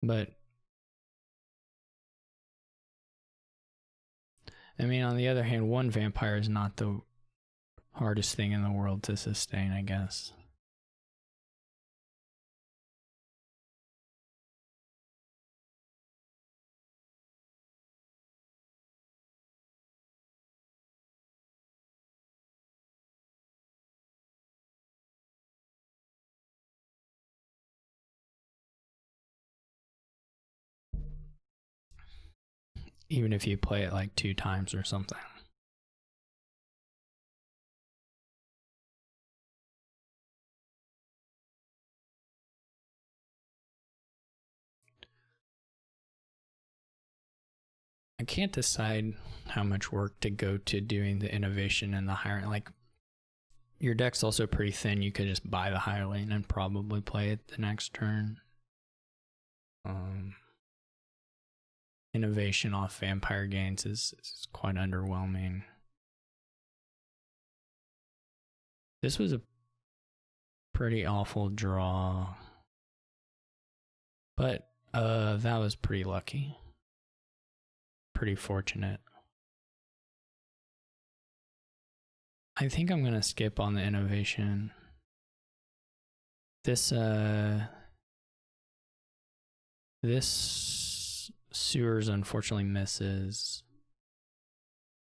But I mean, on the other hand, one Vampire is not the hardest thing in the world to sustain, I guess. Even if you play it like 2 times or something. I can't decide how much work to go to doing the innovation and the hiring. Like, your deck's also pretty thin. You could just buy the hireling and probably play it the next turn. Innovation off Vampire gains is quite underwhelming. This was a pretty awful draw, but that was pretty lucky. Pretty fortunate. I think I'm gonna skip on the innovation. This sewers unfortunately misses.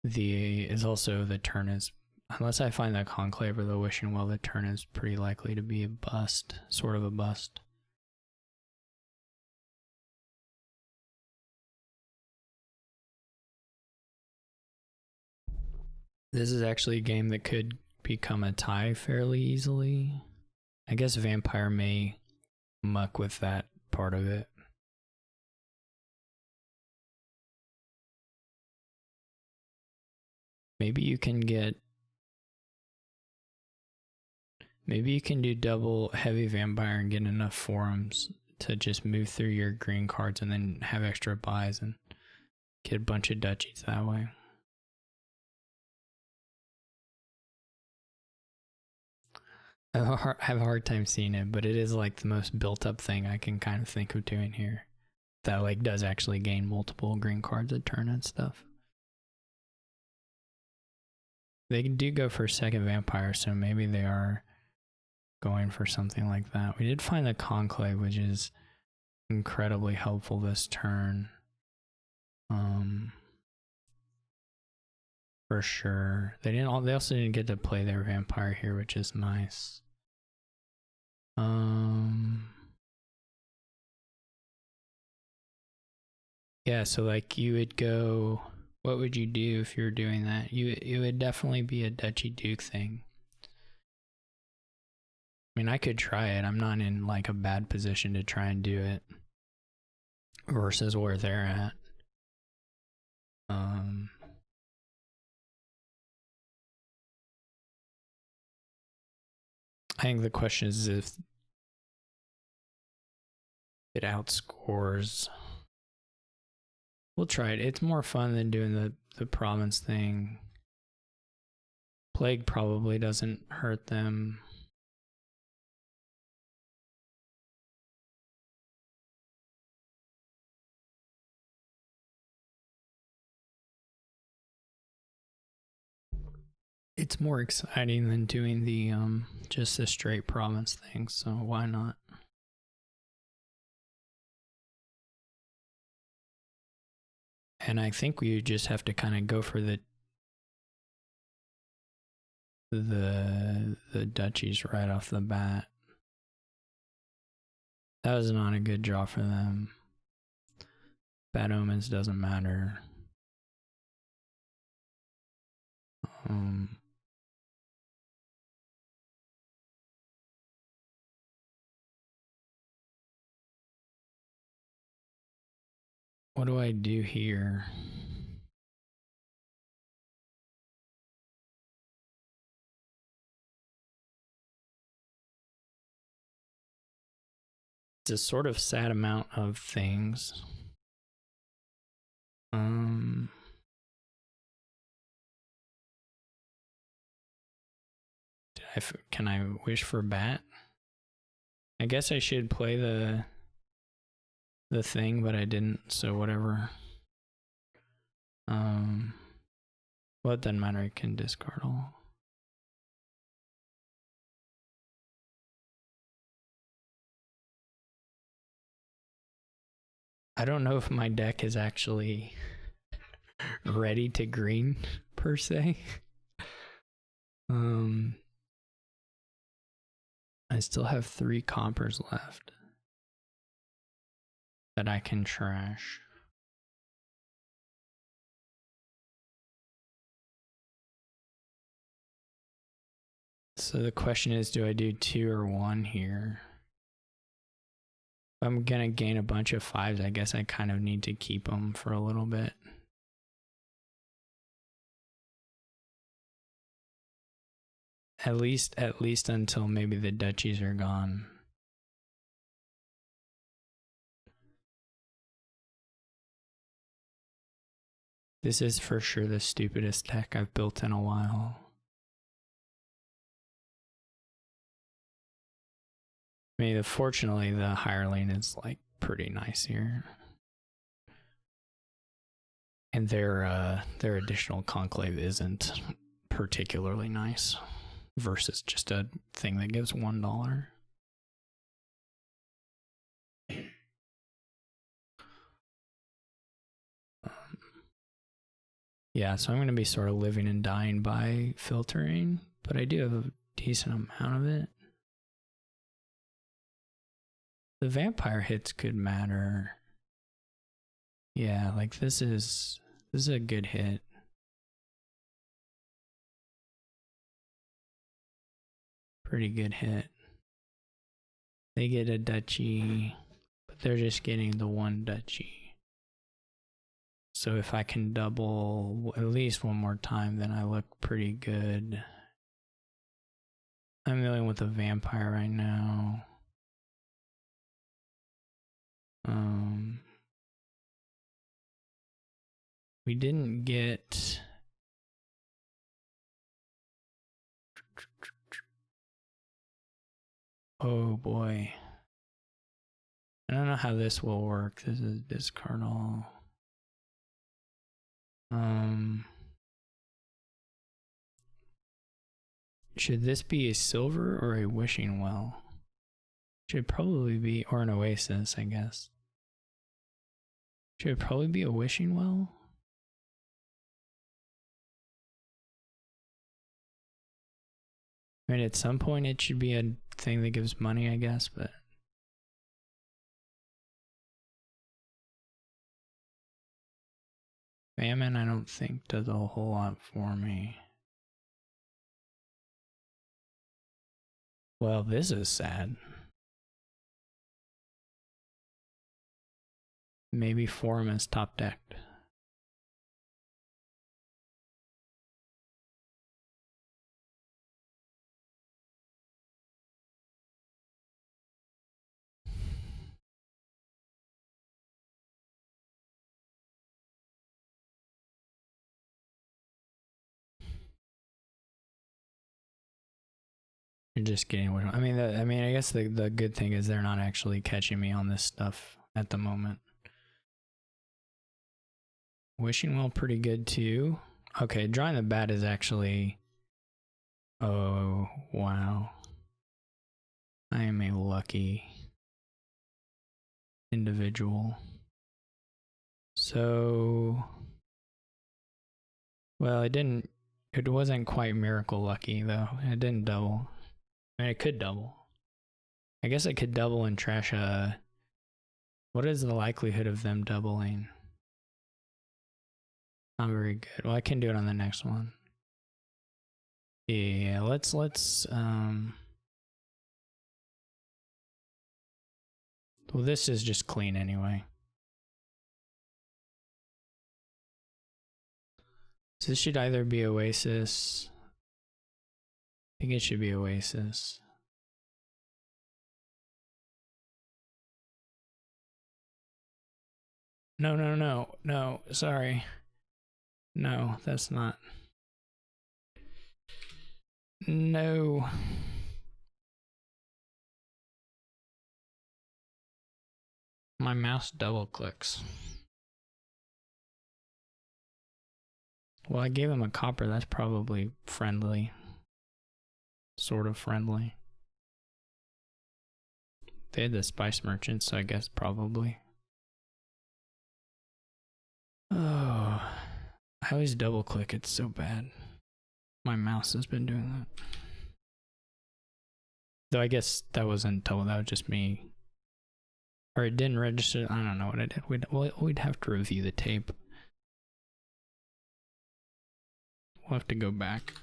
Is also the turn is, unless I find that Conclave or the Wishing Well, the turn is pretty likely to be a bust, sort of a bust. This is actually a game that could become a tie fairly easily. I guess Vampire may muck with that part of it. Maybe you can do double heavy Vampire and get enough forums to just move through your green cards and then have extra buys and get a bunch of duchies that way. I have a hard time seeing it, but it is like the most built up thing I can kind of think of doing here. That like does actually gain multiple green cards a turn and stuff. They do go for second Vampire, so maybe they are going for something like that. We did find the Conclave, which is incredibly helpful this turn. For sure. They also didn't get to play their vampire here, which is nice. Yeah, so like you would go, what would you do if you were doing that? It would definitely be a Duchy Duke thing. I mean, I could try it. I'm not in like a bad position to try and do it versus where they're at. I think the question is if it outscores. We'll try it. It's more fun than doing the province thing. Plague probably doesn't hurt them. It's more exciting than doing the just the straight province thing, so why not? And I think we just have to kind of go for the duchies right off the bat. That was not a good draw for them. Bad omens doesn't matter. What do I do here? It's a sort of sad amount of things. Can I wish for bat? I guess I should play the thing, but I didn't, so whatever. Well, it doesn't matter, I can discard all. I don't know if my deck is actually ready to green, per se. I still have 3 coppers left that I can trash. So the question is, do I do 2 or 1 here? If I'm gonna gain a bunch of 5s, I guess I kind of need to keep them for a little bit. At least until maybe the duchies are gone. This is for sure the stupidest deck I've built in a while. I mean, fortunately, the hireling is like pretty nice here, and their additional conclave isn't particularly nice versus just a thing that gives $1. Yeah, so I'm going to be sort of living and dying by filtering, but I do have a decent amount of it. The vampire hits could matter. Yeah, like this is a good hit. Pretty good hit. They get a duchy, but they're just getting the 1 duchy. So if I can double at least 1 more time, then I look pretty good. I'm dealing with a vampire right now. We didn't get... Oh boy. I don't know how this will work. This is discard all. Should this be a silver or a wishing well? Should probably be, or an oasis, I guess. Should probably be a wishing well. I mean, at some point it should be a thing that gives money, I guess, but famine, I don't think does a whole lot for me. Well, this is sad. Maybe Forum is top decked. You're just getting away. I mean, I guess the good thing is they're not actually catching me on this stuff at the moment. Wishing well, pretty good too. Okay, drawing the bat is actually. Oh wow! I am a lucky individual. So, well, it didn't. It wasn't quite miracle lucky though. It didn't double. I mean, it could double. I guess it could double and trash a. What is the likelihood of them doubling? Not very good. Well, I can do it on the next one. Yeah, let's well, this is just clean anyway. So this should either be Oasis. I think it should be Oasis. No, sorry. No, that's not. No. My mouse double clicks. Well, I gave him a copper. That's probably friendly. Sort of friendly. They had the spice merchant, so I guess probably. Oh, I always double click. It's so bad. My mouse has been doing that. Though I guess that wasn't double. That was just me. Or it didn't register. I don't know what it did. We'd have to review the tape. We'll have to go back.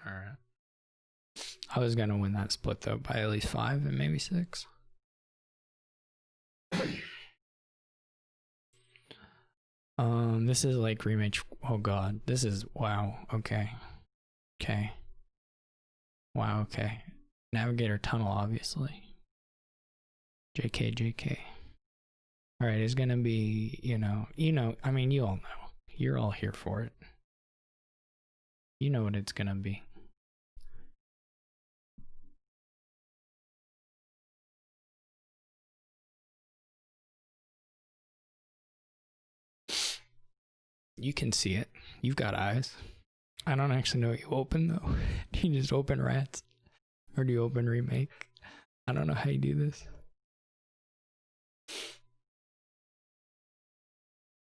All right. I was gonna win that split though by at least 5 and maybe 6. This is like rematch. Oh god, this is wow. Okay. Wow. Okay. Navigator tunnel, obviously. JK. All right, it's gonna be I mean, you all know. You're all here for it. You know what it's gonna be. You can see it. You've got eyes. I don't actually know what you open though. Do you just open rats? Or do you open remake? I don't know how you do this.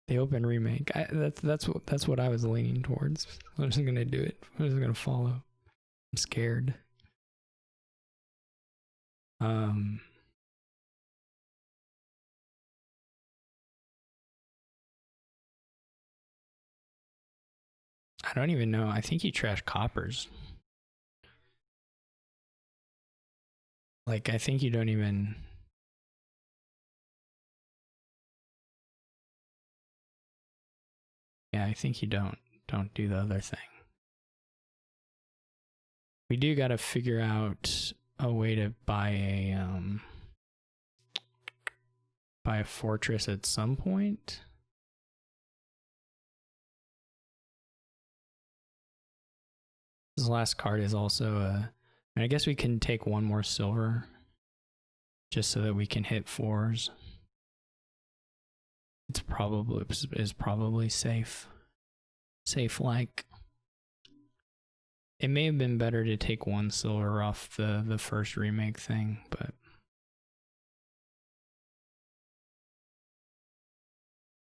They open remake. That's what I was leaning towards. I'm just gonna do it. I'm just gonna follow. I'm scared. I don't even know. I think he trashed coppers. Like, I think you don't even. Yeah, I think you don't do the other thing. We do got to figure out a way to buy a fortress at some point. This last card is also and I guess we can take one more silver just so that we can hit 4s. It's probably safe. Safe like. It may have been better to take 1 silver off the first remake thing, but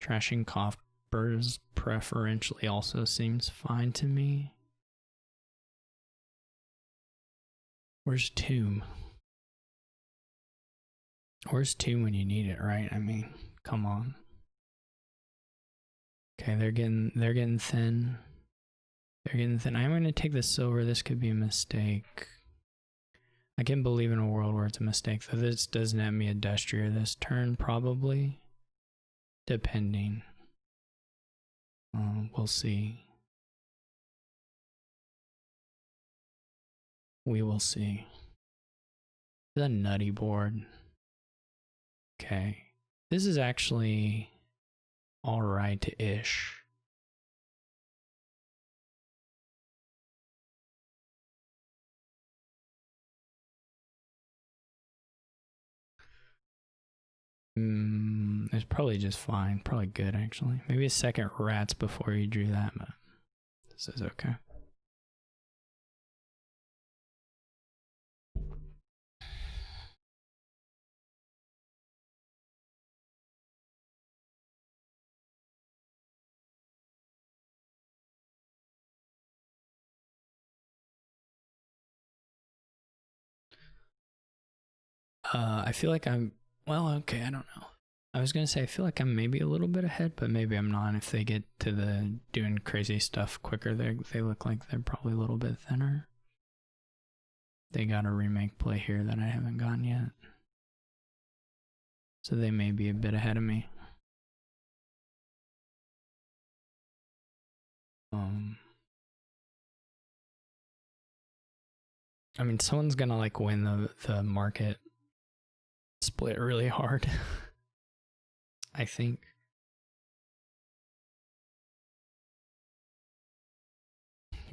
Trashing coppers preferentially also seems fine to me. Where's Tomb? Where's Tomb when you need it, right? I mean, come on. Okay, they're getting thin. They're getting thin. I'm gonna take the silver. This could be a mistake. I can believe in a world where it's a mistake. So this does net me a Destrier this turn, probably. Depending. We'll see. We will see. It's a nutty board. Okay. This is actually alright-ish. It's probably just fine. Probably good, actually. Maybe a second rats before you drew that, but this is okay. I feel like I'm, well, okay, I don't know. I was gonna say I feel like I'm maybe a little bit ahead, but maybe I'm not. If they get to the doing crazy stuff quicker, they look like they're probably a little bit thinner. They got a remake play here that I haven't gotten yet, so they may be a bit ahead of me. I mean, someone's gonna like win the market split really hard. I think.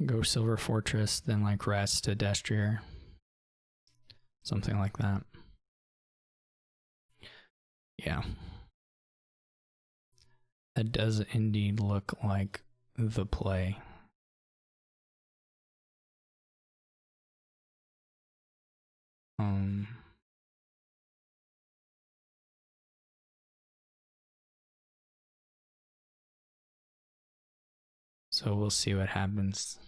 Go Silver Fortress, then like Rats to Destrier. Something like that. Yeah. That does indeed look like the play. So we'll see what happens.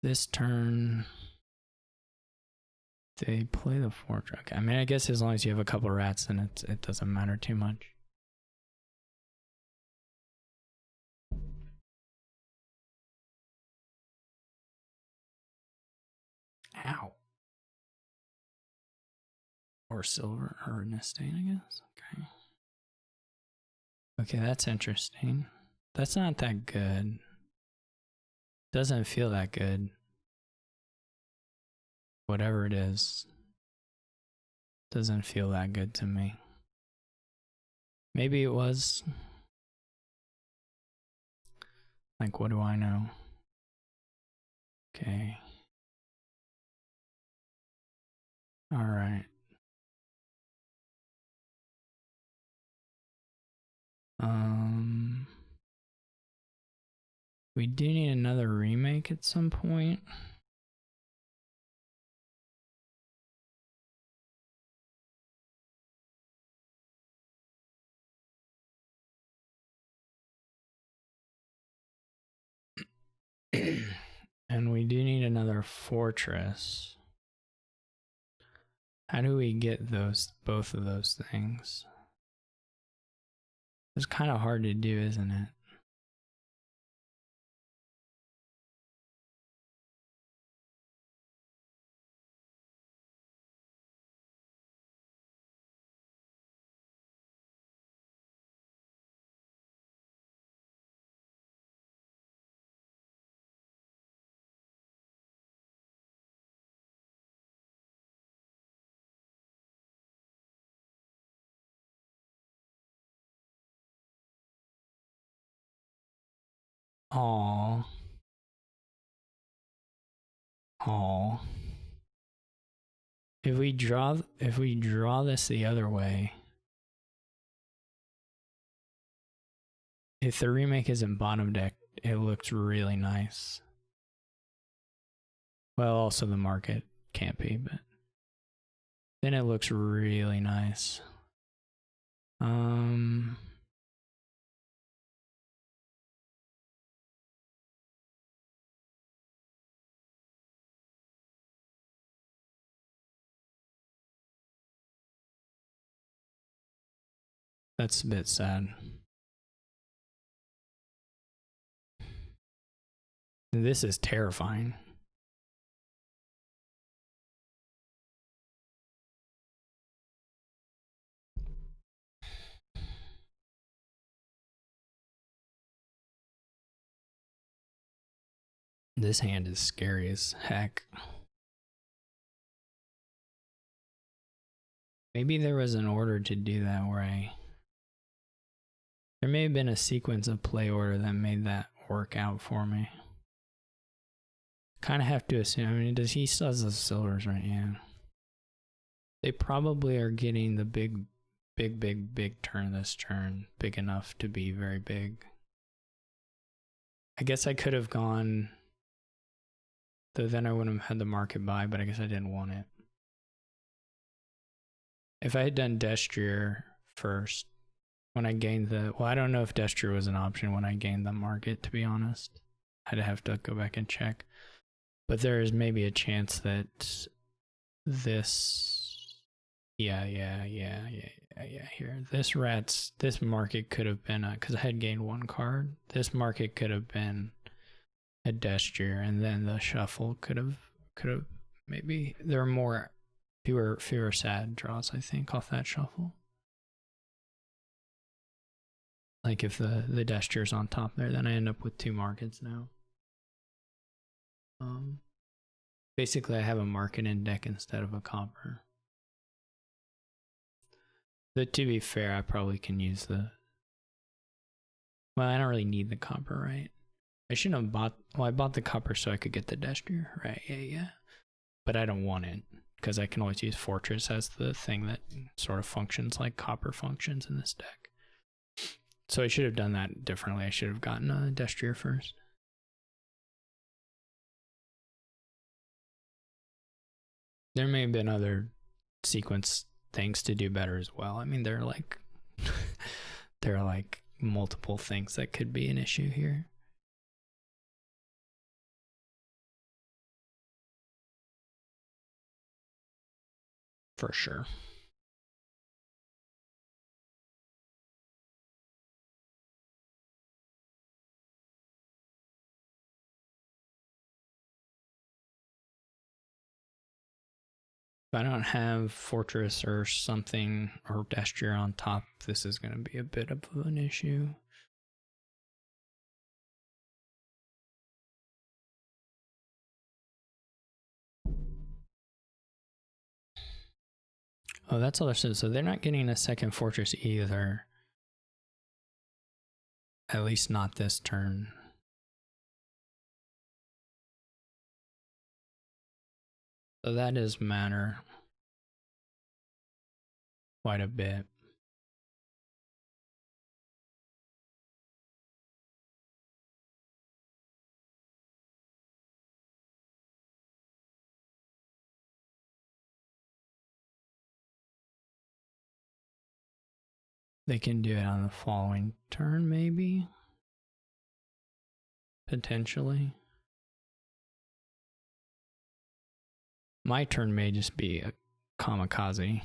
This turn, they play the fortress. Okay. I mean, I guess as long as you have a couple rats, then it doesn't matter too much. Ow. Or silver, or an estate, I guess. Okay. Okay, that's interesting. That's not that good. Doesn't feel that good. Whatever it is, doesn't feel that good to me. Maybe it was. Like, what do I know? Okay. All right. We do need another remake at some point. And we do need another fortress. How do we get both of those things? It's kind of hard to do, isn't it? Aww. Aww. If we draw this the other way, if the remake isn't bottom deck, it looks really nice. Well, also the market can't be, but then it looks really nice. That's a bit sad. This is terrifying. This hand is scary as heck. Maybe there was an order to do that where there may have been a sequence of play order that made that work out for me. Kind of have to assume, I mean, he still has the silvers, right? Yeah. They probably are getting the big turn this turn, big enough to be very big. I guess I could have gone, though then I wouldn't have had the market buy, but I guess I didn't want it. If I had done Destrier first, when I gained the, well, I don't know if Destrier was an option when I gained the market, to be honest. I'd have to go back and check. But there is maybe a chance that this, yeah, here. This market could have been, because I had gained one card, this market could have been a Destrier, and then the shuffle could have, maybe, there are fewer sad draws, I think, off that shuffle. Like if the Destrier's on top there, then I end up with two markets now. Basically I have a market in deck instead of a copper. But to be fair, I probably can use the, well, I don't really need the copper, right? I shouldn't have bought, well, I bought the copper so I could get the Destrier, right? Yeah. But I don't want it, because I can always use Fortress as the thing that sort of functions like copper functions in this deck. So I should have done that differently. I should have gotten a Destrier first. There may have been other sequence things to do better as well. I mean, there are like there are like multiple things that could be an issue here. For sure. If I don't have Fortress or something or Destrier on top, this is going to be a bit of an issue. Oh, that's all there is. So they're not getting a second Fortress either. At least not this turn. So that does matter quite a bit. They can do it on the following turn, maybe? Potentially. My turn may just be a kamikaze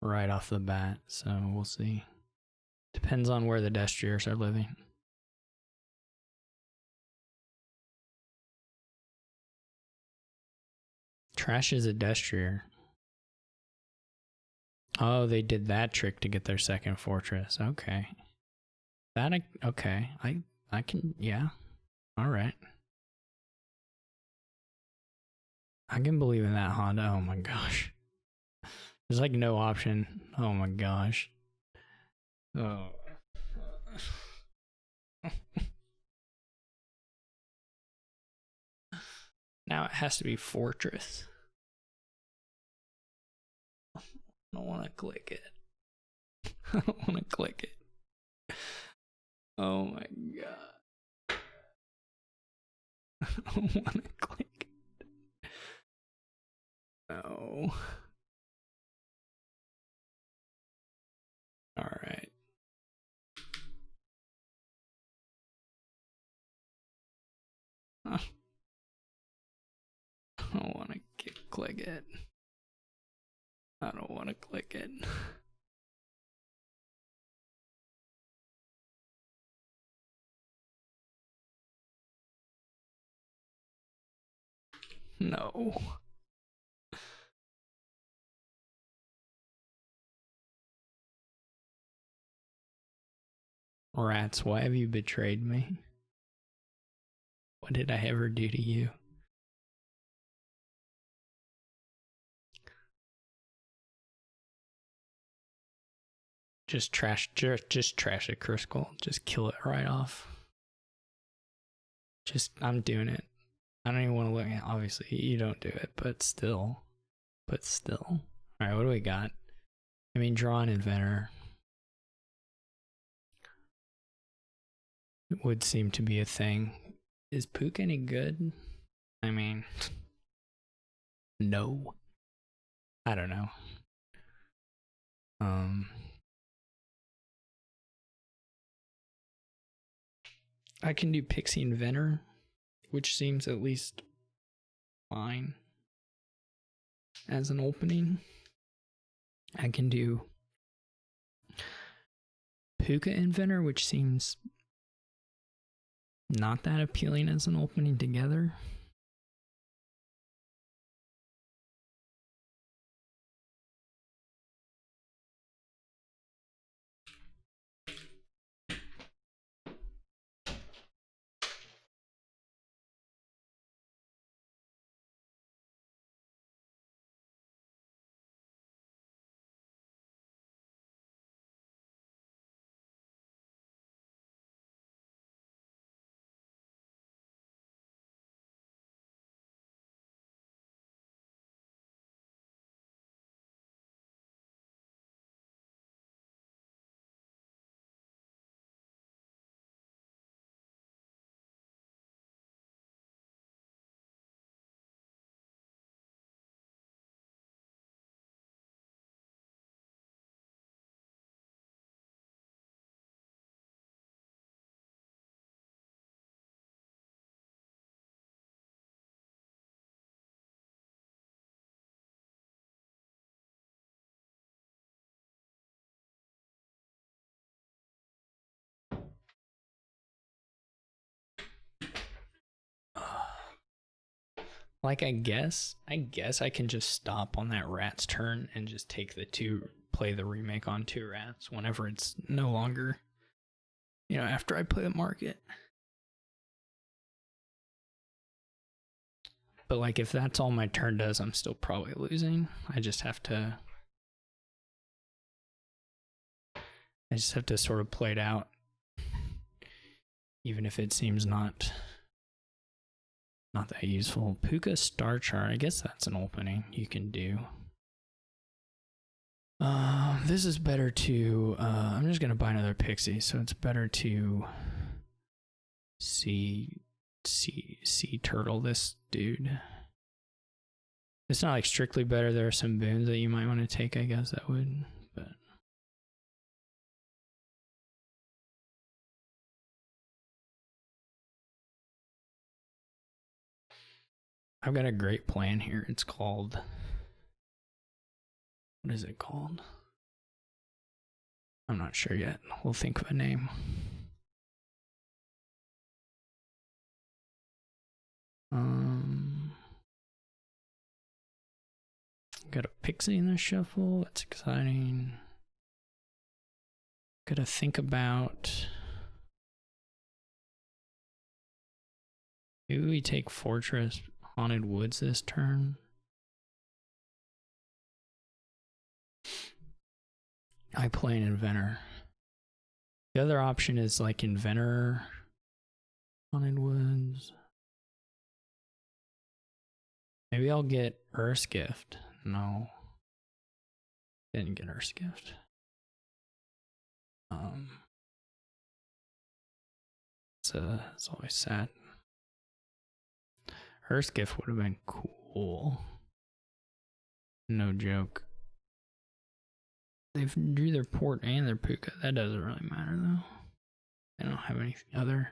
right off the bat, so we'll see. Depends on where the Destriers are living. Trash is a Destrier. Oh, they did that trick to get their second Fortress. Okay. Okay. I can, yeah. All right. I can believe in that, Honda. Oh my gosh. There's like no option. Oh my gosh. Oh. Now it has to be Fortress. I don't want to click it. I don't want to click it. Oh my god. I don't want to click it. No. All right. I don't want to click it. I don't want to click it. No. Rats, why have you betrayed me? What did I ever do to you? Just trash it, Crystal. Just kill it right off. I'm doing it. I don't even want to look at. Obviously, you don't do it, but still. All right, what do we got? I mean, draw an inventor. It would seem to be a thing. Is Pook any good? I mean, no. I don't know. I can do Pixie Inventor, which seems at least fine as an opening. I can do Puka Inventor, which seems not that appealing as an opening together. Like, I guess I can just stop on that rat's turn and just take play the remake on 2 rats whenever it's no longer, after I play the market. But like, if that's all my turn does, I'm still probably losing. I just have to sort of play it out, even if it seems not that useful. Puka Star Chart, I guess that's an opening you can do. This is better to, I'm just gonna buy another Pixie, so it's better to sea turtle this dude. It's not like strictly better. There are some boons that you might want to take, I guess that would, but I've got a great plan here. It's called, what is it called? I'm not sure yet. We'll think of a name. Got a Pixie in the shuffle. That's exciting. Gotta think about. Maybe we take Fortress Haunted Woods this turn. I play an Inventor. The other option is like Inventor, Haunted Woods. Maybe I'll get Earth's Gift. No. Didn't get Earth's Gift. It's always sad. Earth's Gift would have been cool. No joke. They drew their port and their puka. That doesn't really matter though. They don't have any other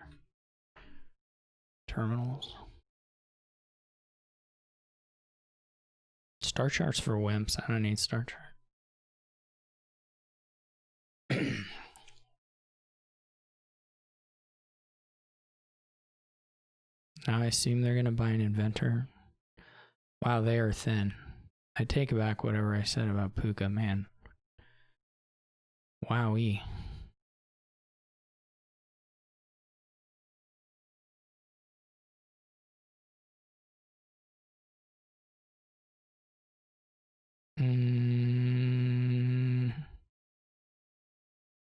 terminals. Star charts for wimps. I don't need star chart. Now I assume they're gonna buy an inventor. Wow, they are thin. I take back whatever I said about puka, man. Wowee.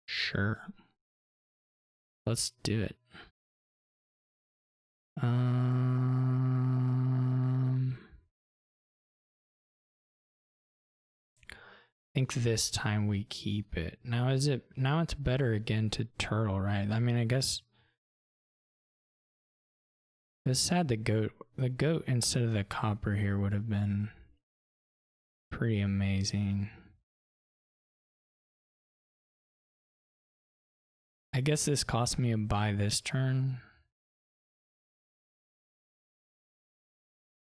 Sure. Let's do it. I think this time we keep it. Now it's better again to turtle, right? I mean, I guess it's sad the goat instead of the copper here would have been pretty amazing. I guess this cost me a buy this turn.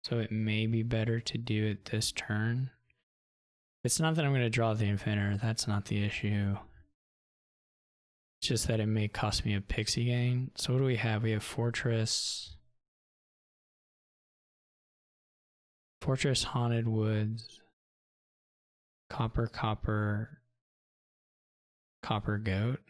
So it may be better to do it this turn. It's not that I'm going to draw the infiniter. That's not the issue. It's just that it may cost me a pixie gain. So what do we have? We have Fortress. Fortress, Haunted Woods. Copper, Copper. Copper Goat.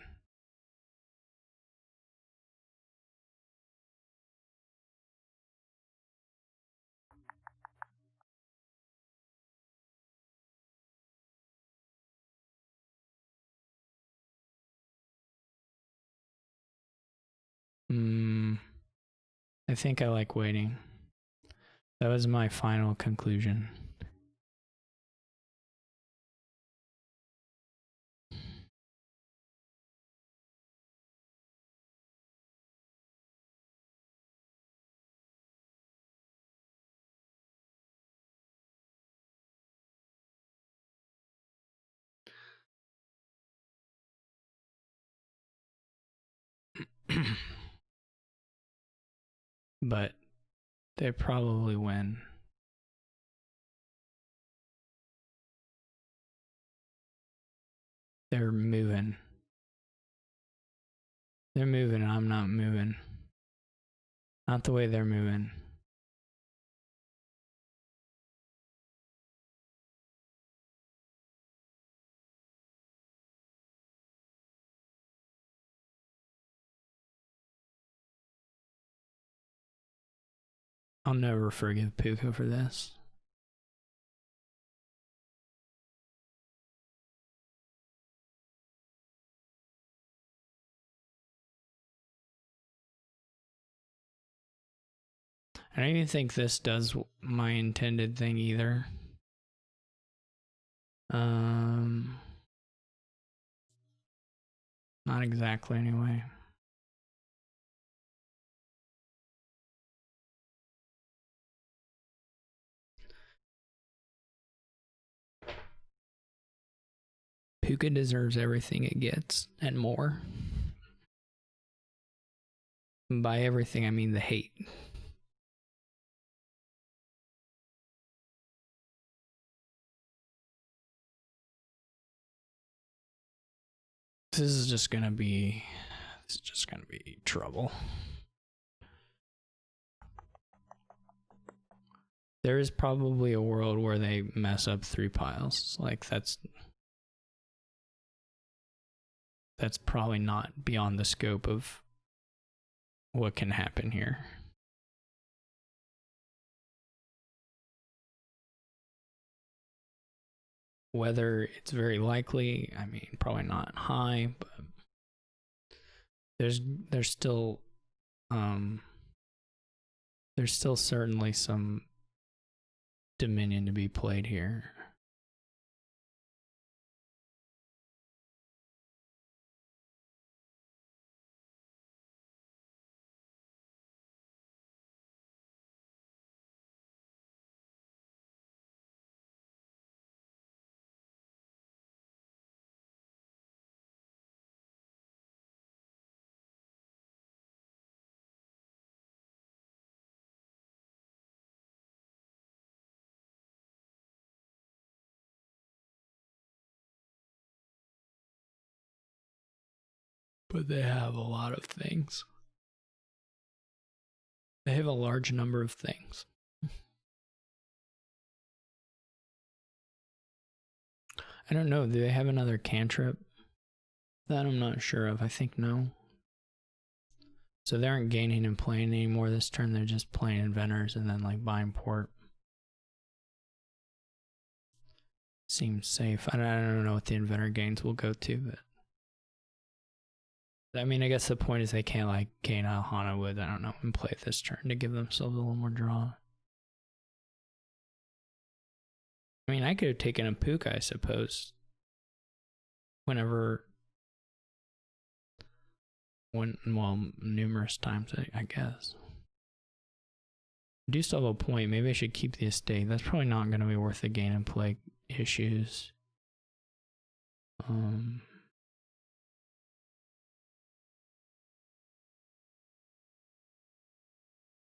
I think I like waiting. That was my final conclusion. But they probably win. They're moving. They're moving and I'm not moving. Not the way they're moving. I'll never forgive Puka for this. I don't even think this does my intended thing either. Not exactly anyway. Puka deserves everything it gets and more. And by everything, I mean the hate. This is just gonna be trouble. There is probably a world where they mess up 3 piles. Like that's probably not beyond the scope of what can happen here. Whether it's very likely, I mean, probably not high, but there's still certainly some dominion to be played here. But they have a lot of things. They have a large number of things. I don't know. Do they have another cantrip? That I'm not sure of. I think no. So they aren't gaining and playing anymore this turn. They're just playing inventors and then like buying port. Seems safe. I don't know what the inventor gains will go to, but I mean, I guess the point is they can't like gain E.Honda with, I don't know, and play this turn to give themselves a little more draw. I mean, I could have taken a Puka, I suppose. Well, numerous times, I guess. I do still have a point. Maybe I should keep the estate. That's probably not going to be worth the gain and play issues.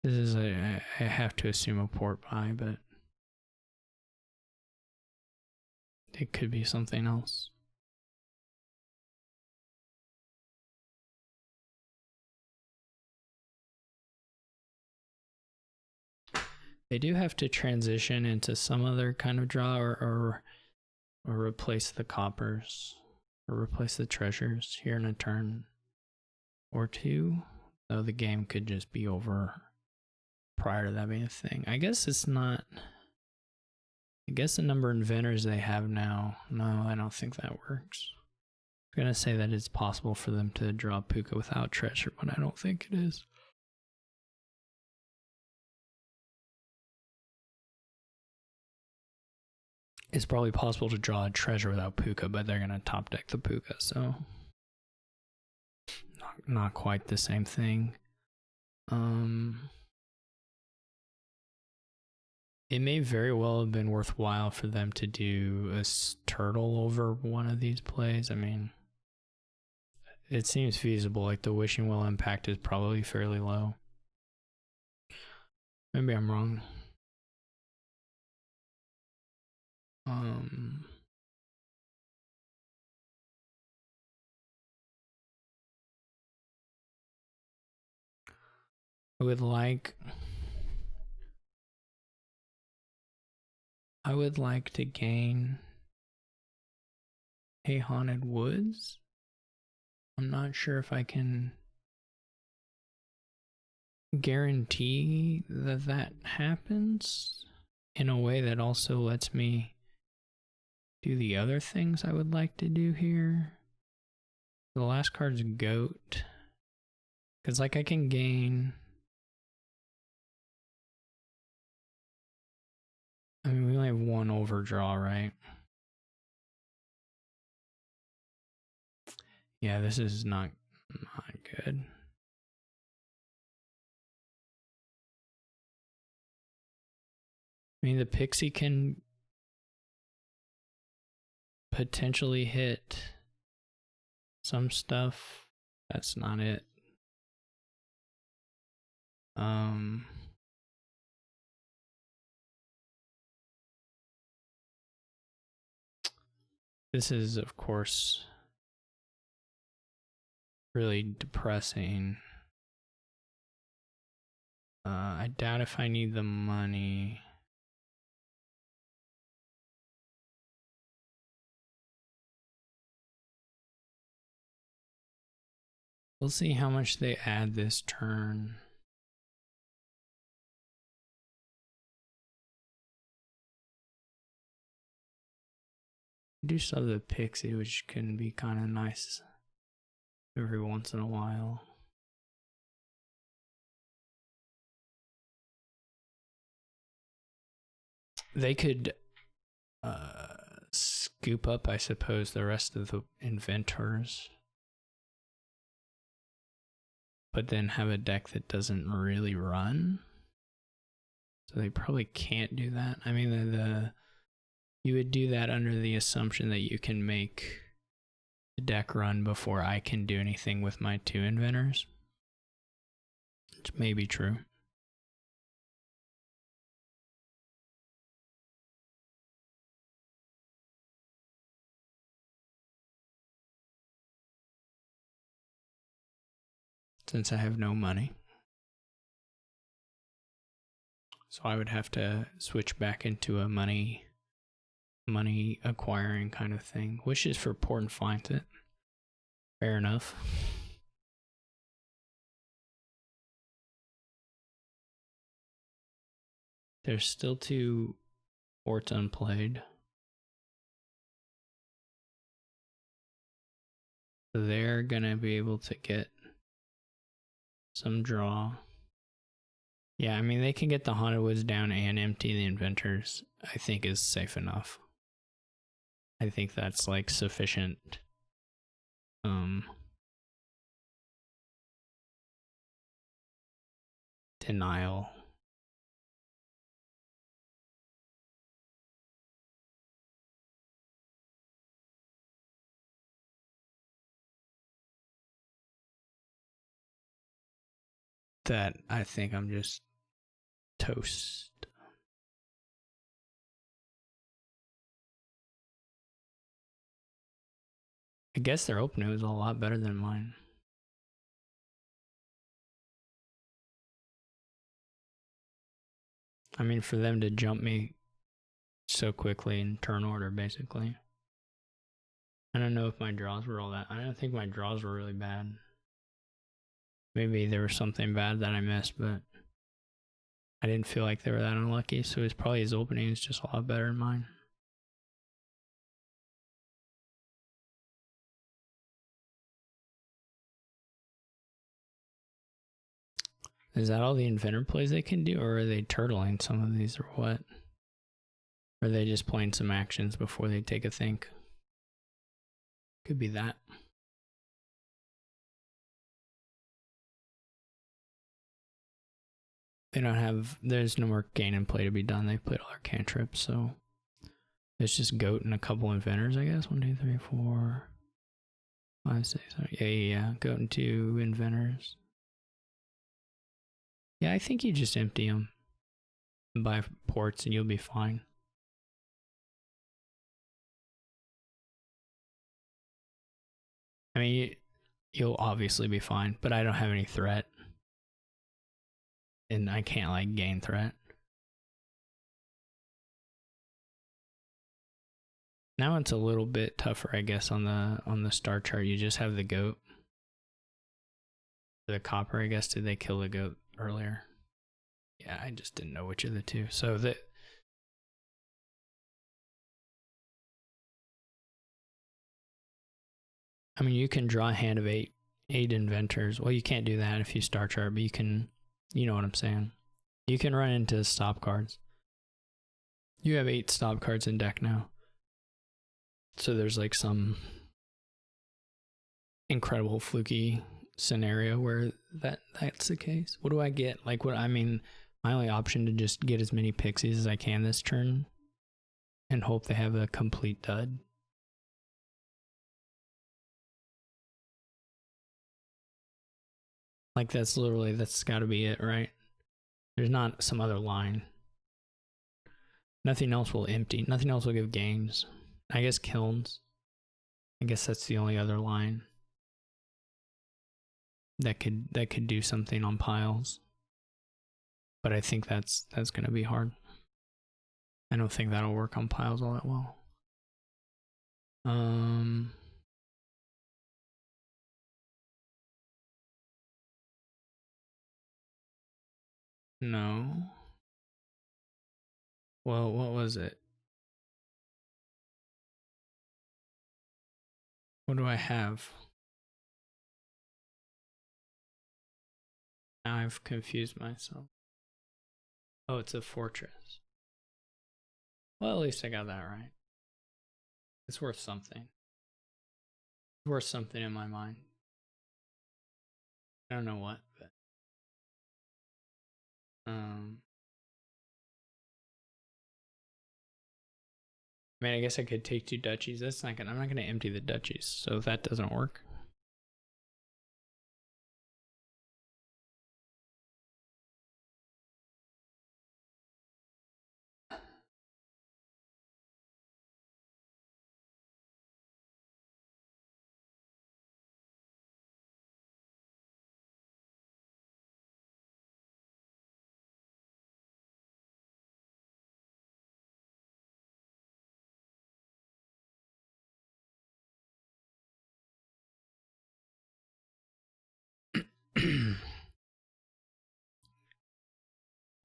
This is I have to assume a port buy, but it could be something else. They do have to transition into some other kind of draw or replace the coppers or replace the treasures here in a turn or two. Though the game could just be over prior to that being a thing. I guess it's not. I guess the number of inventors they have now. No, I don't think that works. I'm gonna say that it's possible for them to draw Puka without treasure, but I don't think it is. It's probably possible to draw a treasure without Puka, but they're gonna top deck the Puka, so not quite the same thing. It may very well have been worthwhile for them to do a turtle over one of these plays. I mean, it seems feasible. Like the wishing well impact is probably fairly low. Maybe I'm wrong. I would like to gain a haunted woods. I'm not sure if I can guarantee that that happens in a way that also lets me do the other things I would like to do here. The last card's goat. Because like I can gain... I mean, we only have one overdraw, right? Yeah, this is not good. I mean, the pixie can potentially hit some stuff. That's not it. This is, of course, really depressing. I doubt if I need the money. We'll see how much they add this turn. I do still have the pixie, which can be kind of nice every once in a while. They could scoop up, I suppose, the rest of the inventors, but then have a deck that doesn't really run. So they probably can't do that. I mean, you would do that under the assumption that you can make the deck run before I can do anything with my two inventors, which may be true. since I have no money. So I would have to switch back into a money acquiring kind of thing. Wishes for port and finds it. Fair enough. There's still 2 ports unplayed. So they're gonna be able to get some draw. Yeah, I mean, they can get the Haunted Woods down and empty the Inventors, I think is safe enough. I think that's like sufficient denial. That I think I'm just toast. I guess their opening was a lot better than mine. I mean, for them to jump me so quickly in turn order, basically. I don't know if my draws were all that. I don't think my draws were really bad. Maybe there was something bad that I missed, but I didn't feel like they were that unlucky, so it's probably his opening is just a lot better than mine. Is that all the inventor plays they can do, or are they turtling some of these, or what? Or are they just playing some actions before they take a think? Could be that. They don't have, there's no more gain and play to be done. They played all their cantrips, so it's just goat and a couple inventors, I guess. 1, 2, 3, 4, 5, 6, 7. Yeah. Goat and 2 inventors. Yeah, I think you just empty them and buy ports and you'll be fine. I mean, you'll obviously be fine, but I don't have any threat. And I can't like gain threat. Now it's a little bit tougher, I guess, on the star chart. You just have the goat. The copper, I guess, did they kill the goat earlier? Yeah, I just didn't know which of the two. So I mean, you can draw a hand of eight inventors. Well, you can't do that if you star chart, but you can, you know what I'm saying. You can run into stop cards. You have 8 stop cards in deck now. So there's like some incredible fluky scenario where that's the case. What do I get? Like, what I mean, my only option to just get as many pixies as I can this turn and hope they have a complete dud. Like, that's got to be it, right? There's not some other line. Nothing else will empty. Nothing else will give games. I guess kilns. I guess that's the only other line that could do something on piles. But I think that's gonna be hard. I don't think that'll work on piles all that well. No. Well, what was it? What do I have? Now I've confused myself. Oh, it's a fortress. Well, at least I got that right. It's worth something. It's worth something in my mind. I don't know what, but I mean, I guess I could take 2 duchies. That's not gonna. I'm not gonna empty the duchies, so that doesn't work.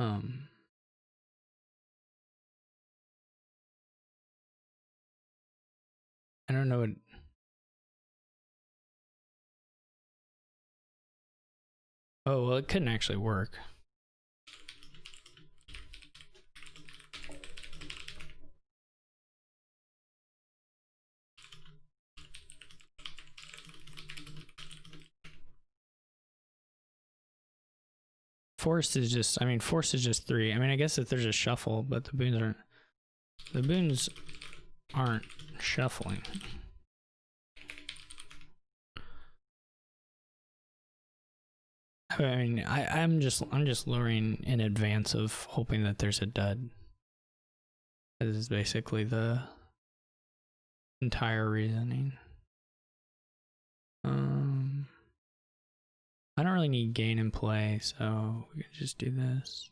I don't know what. Oh, well, it couldn't actually work. Force is just, I mean, force is just 3. I mean, I guess if there's a shuffle, but the boons aren't shuffling. I mean, I'm just lowering in advance of hoping that there's a dud. This is basically the entire reasoning. I don't really need gain in play, so we can just do this.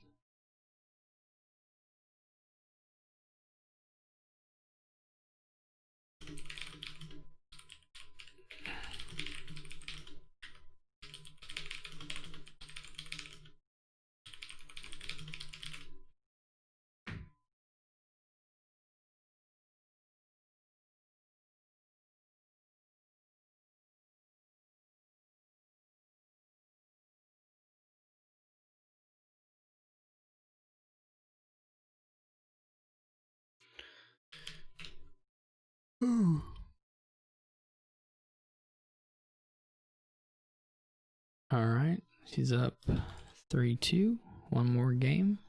Ooh. All right, she's up 3-2. One more game.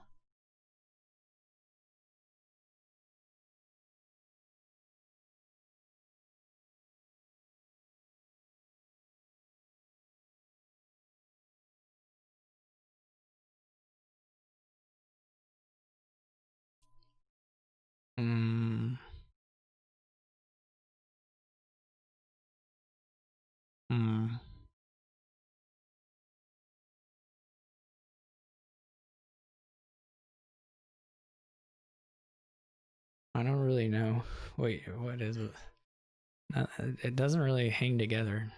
I don't really know. Wait, what is it? It doesn't really hang together.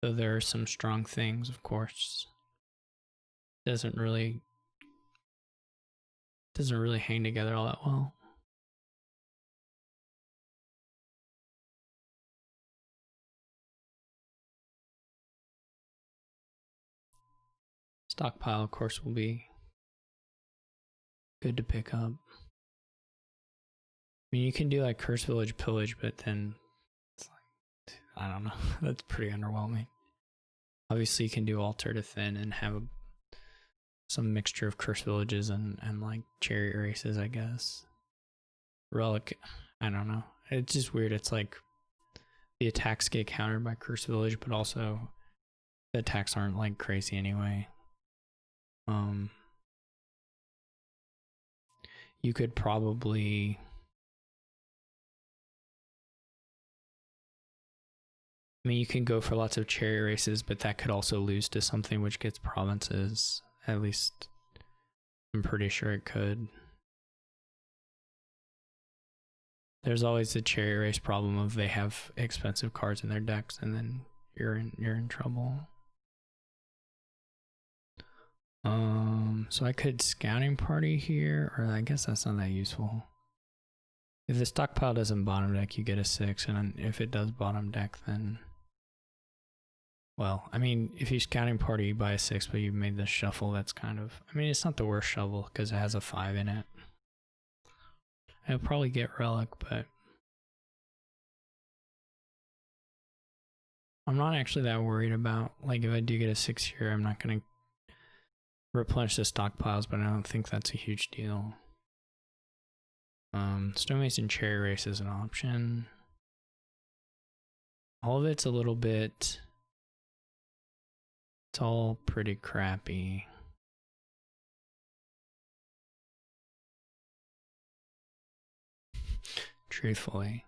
So there are some strong things, of course. Doesn't really hang together all that well. Stockpile, of course, will be good to pick up. I mean, you can do like Curse Village Pillage, but then it's like, I don't know. That's pretty underwhelming. Obviously, you can do Altar to Thin and have some mixture of Curse Villages and like Chariot Races, I guess. Relic, I don't know. It's just weird. It's like the attacks get countered by Curse Village, but also the attacks aren't like crazy anyway. You could probably you can go for lots of Chariot Races, but that could also lose to something which gets provinces. At least I'm pretty sure it could. There's always the Chariot Race problem of they have expensive cards in their decks, and then you're in trouble. So I could Scouting Party here, or I guess that's not that useful. If the stockpile doesn't bottom deck, you get a 6, and if it does bottom deck, then... Well, I mean, if you Scouting Party, you buy a 6, but you've made the shuffle, that's kind of... I mean, it's not the worst shovel, because it has a 5 in it. I'll probably get Relic, but... I'm not actually that worried about... Like, if I do get a 6 here, I'm not going to replenish the stockpiles, but I don't think that's a huge deal. Stonemason Chariot Race is an option. All of it's a little bit... It's all pretty crappy. Truthfully.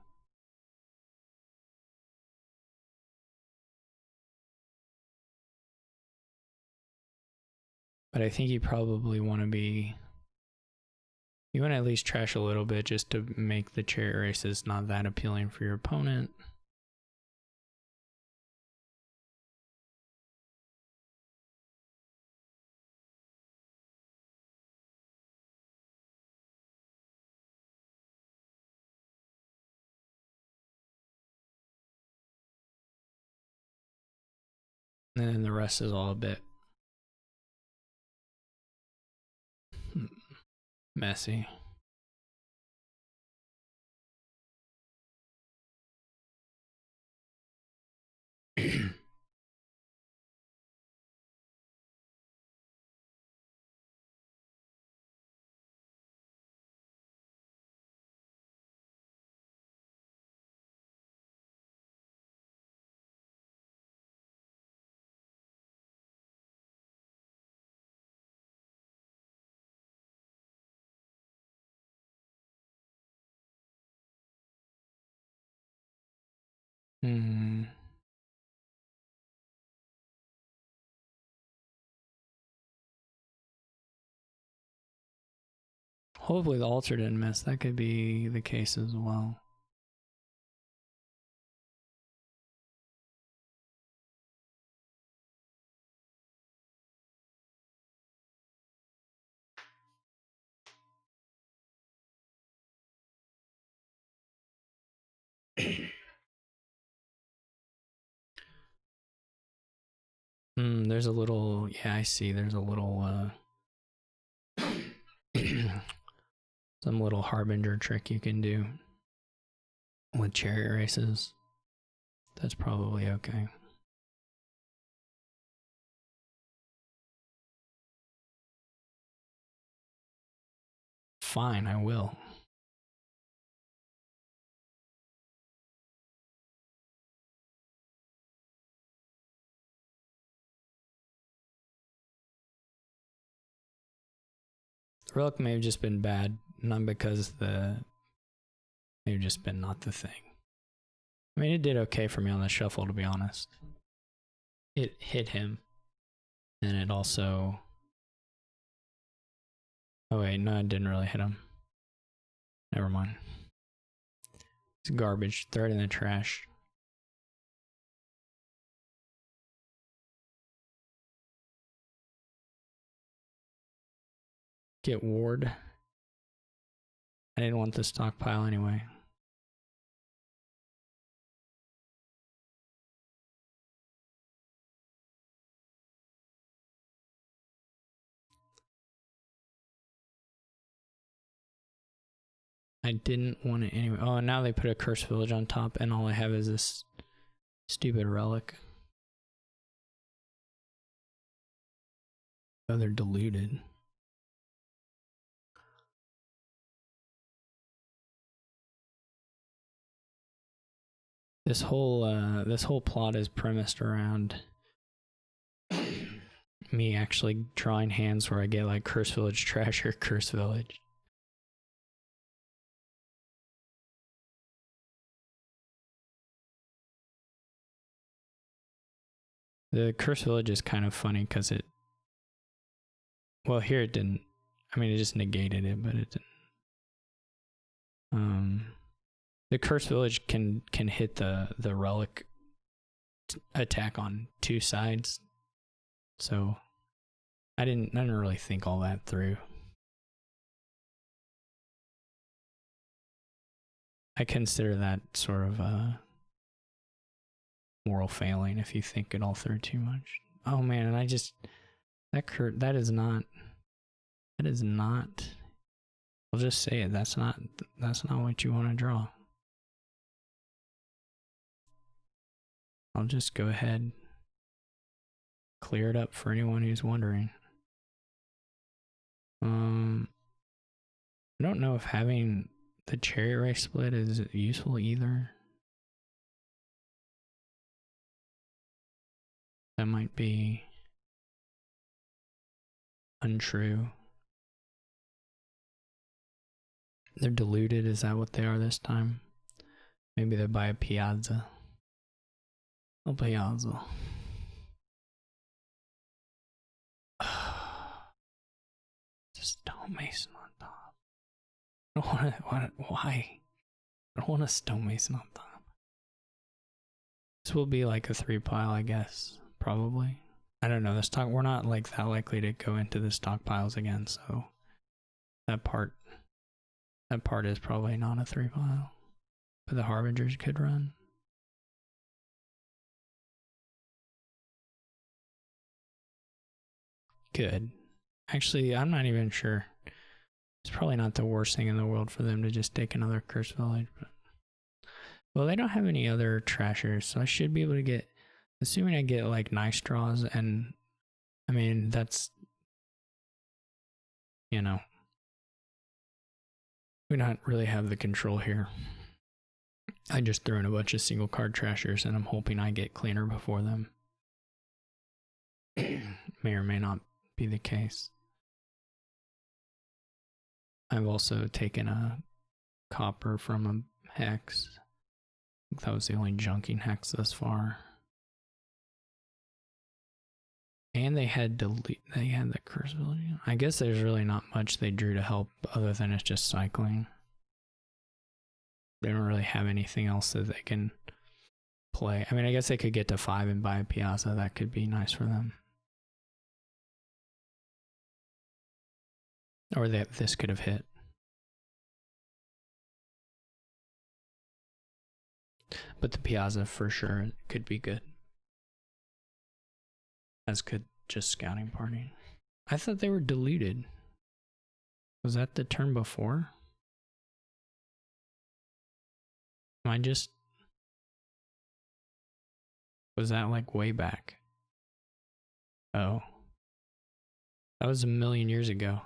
But I think you probably want to be... You want to at least trash a little bit just to make the Chariot Races not that appealing for your opponent. And then the rest is all a bit messy. Hopefully the altar didn't miss. That could be the case as well. There's a little, yeah, I see. There's a little, some little harbinger trick you can do with chariot races. That's probably okay. Fine, I will. The relic may have just been bad, not because may have just been not the thing. I mean, it did okay for me on the shuffle, to be honest. It hit him, and it also... Oh wait, no, it didn't really hit him. Never mind. It's garbage. Throw it in the trash. Get ward. I didn't want the stockpile anyway. I didn't want it anyway. Oh, and now they put a cursed village on top, and all I have is this stupid relic. Oh, they're diluted. This whole plot is premised around me actually drawing hands where I get like cursed village trash or cursed village. The cursed village is kind of funny because it... Well, here it didn't. I mean, it just negated it, but it didn't. The cursed village can hit the relic attack on two sides, so I didn't really think all that through. I consider that sort of a moral failing if you think it all through too much. Oh man, and I just that is not. I'll just say it. That's not what you want to draw. I'll just go ahead, clear it up for anyone who's wondering. I don't know if having the chariot race split is useful either. That might be untrue. They're diluted, is that what they are this time? Maybe they're by a piazza. A piazza. Just stonemason on top. I don't want to, why? I don't want a stonemason on top. This will be like a 3-pile, I guess. Probably. I don't know. We're not like that likely to go into the stockpiles again, so that part is probably not a 3-pile. But the harbingers could run. Could. Actually, I'm not even sure. It's probably not the worst thing in the world for them to just take another cursed village. But... well, they don't have any other trashers, so I should be able to get... assuming I get like nice draws, and I mean, that's... you know... we don't really have the control here. I just threw in a bunch of single card trashers and I'm hoping I get cleaner before them. May or may not be the case. I've also taken a copper from a hex. I think that was the only junking hex thus far. And they had the curse ability. I guess there's really not much they drew to help other than it's just cycling. They don't really have anything else that they can play. I mean, I guess they could get to 5 and buy a Piazza. That could be nice for them. Or this could have hit. But the Piazza for sure could be good. As could just Scouting Party. I thought they were deleted. Was that the turn before? Am I just... was that like way back? Oh. That was a million years ago.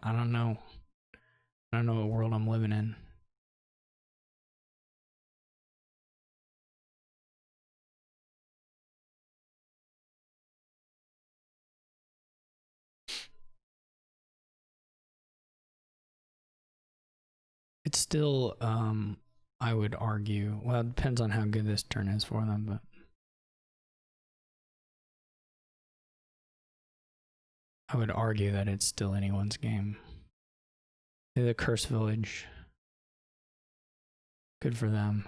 I don't know. I don't know what world I'm living in. It's still, I would argue, well, it depends on how good this turn is for them, but I would argue that it's still anyone's game. The Curse Village. Good for them.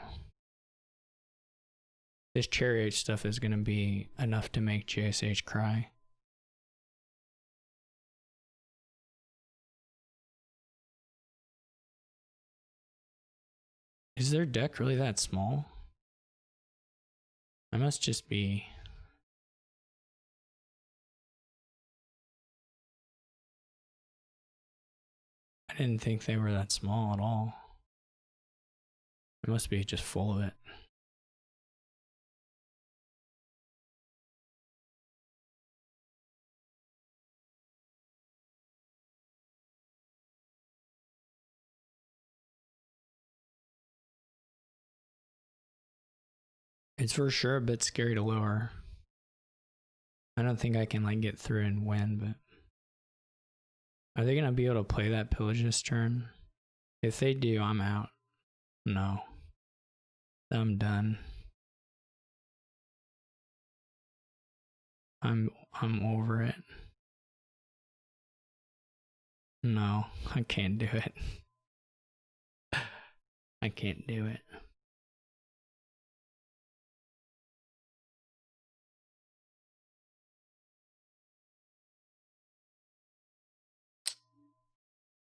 This Chariot stuff is going to be enough to make JSH cry. Is their deck really that small? I must just be... I didn't think they were that small at all. It must be just full of it. It's for sure a bit scary to lower. I don't think I can like get through and win, but... are they going to be able to play that pillage this turn? If they do, I'm out. No. I'm done. I'm over it. No, I can't do it. I can't do it.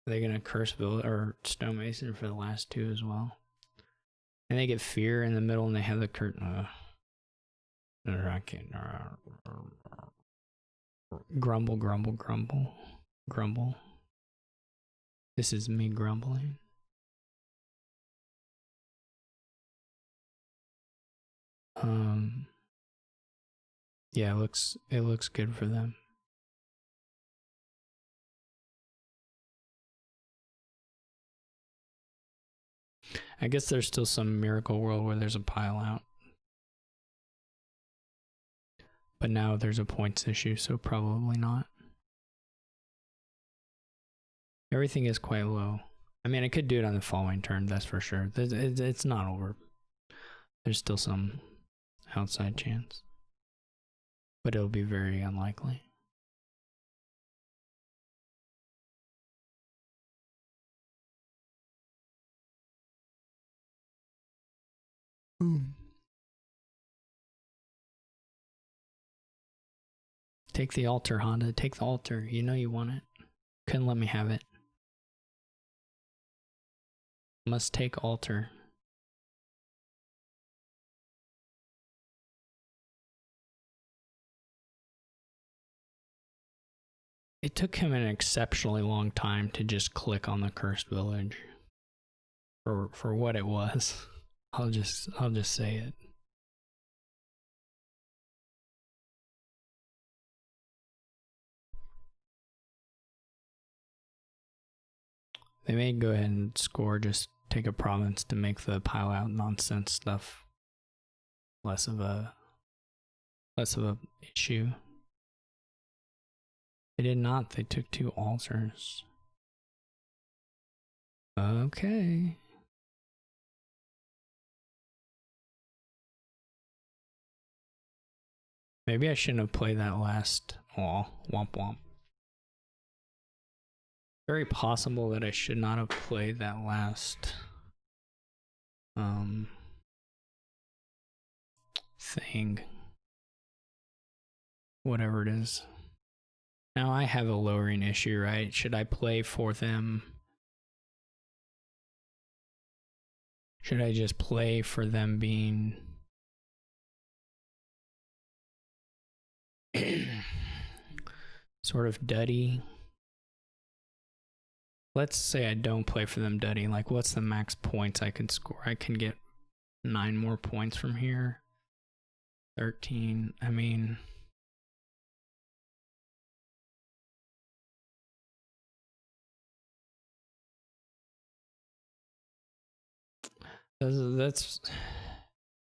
Are they gonna curse Bill or Stonemason for the last two as well? And they get fear in the middle and they have the curtain. I can't. Grumble, grumble, grumble, grumble. This is me grumbling. Yeah, it looks good for them. I guess there's still some miracle world where there's a pile out. But now there's a points issue, so probably not. Everything is quite low. I mean, I could do it on the following turn, that's for sure. It's not over. There's still some outside chance. But it'll be very unlikely. Take the altar, Honda. Take the altar. You know you want it. Couldn't let me have it. Must take altar. It took him an exceptionally long time to just click on the cursed village for what it was. I'll just say it. They may go ahead and score, just take a province to make the pile out nonsense stuff less of a issue. They did not. They took 2 altars. Okay. Maybe I shouldn't have played that last. Aw, womp womp. Very possible that I should not have played that last thing. Whatever it is. Now I have a lowering issue, right? Should I play for them? Should I just play for them being sort of duddy? Let's say I don't play for them duddy. Like, what's the max points I can score? I can get 9 more points from here. 13. I mean, that's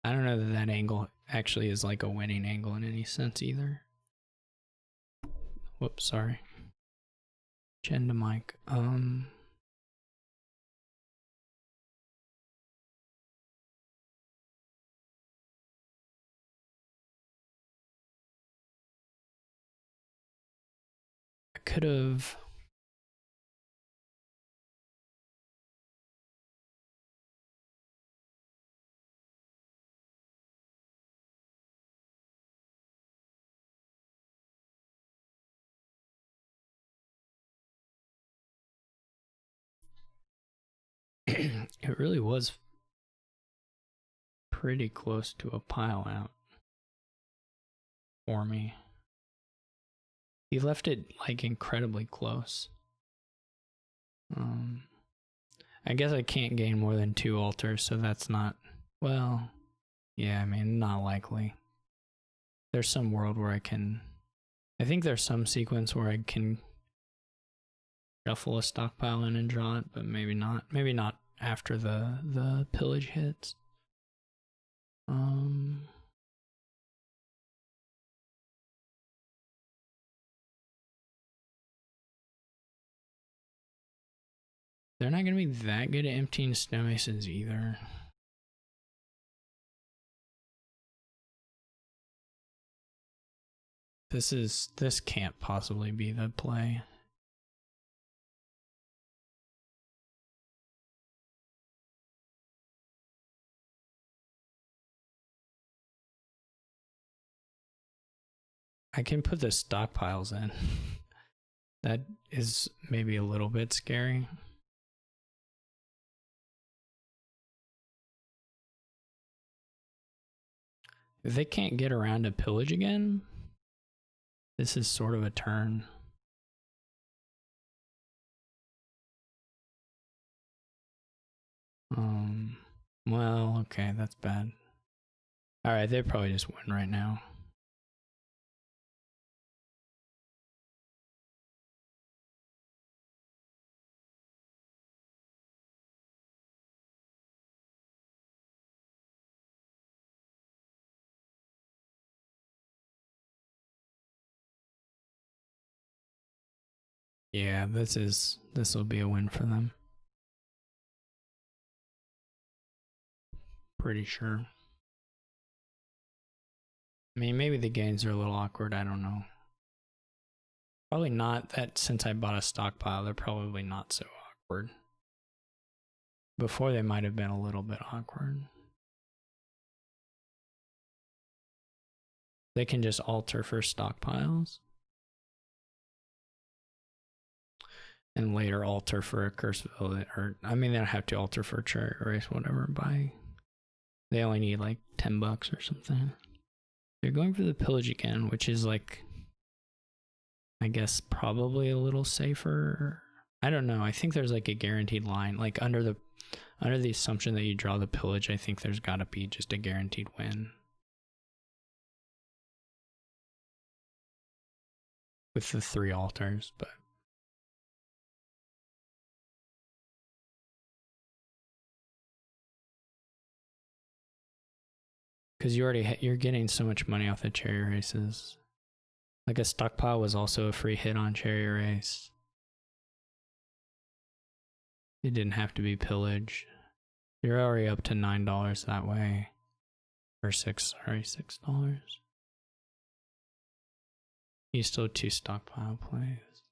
I don't know that that angle actually is like a winning angle in any sense either. Whoops, sorry. Chen to mic. I could have. It really was pretty close to a pile out for me. He left it like incredibly close. I guess I can't gain more than 2 altars, so that's not, well, yeah, I mean, not likely. There's some world where I think there's some sequence where I can shuffle a stockpile in and draw it, but maybe not. Maybe not after the pillage hits. They're not gonna be that good at emptying snowmasons either. This can't possibly be the play. I can put the stockpiles in. That is maybe a little bit scary. If they can't get around to pillage again, this is sort of a turn. Well, okay, that's bad. Alright, they probably just win right now. Yeah, this will be a win for them. Pretty sure. I mean, maybe the gains are a little awkward, I don't know. Probably not that since I bought a stockpile, they're probably not so awkward. Before they might have been a little bit awkward. They can just alter for stockpiles. And later alter for a curse village, or I mean they don't have to alter for a chariot race, whatever, they only need like $10 or something. They're going for the pillage again, which is like I guess probably a little safer. I don't know. I think there's like a guaranteed line. Like under the assumption that you draw the pillage, I think there's got to be just a guaranteed win. With the 3 altars, but because you're getting so much money off the cherry races. Like a stockpile was also a free hit on cherry race. It didn't have to be pillage. You're already up to $9 that way. Or $6. You still have 2 stockpile plays.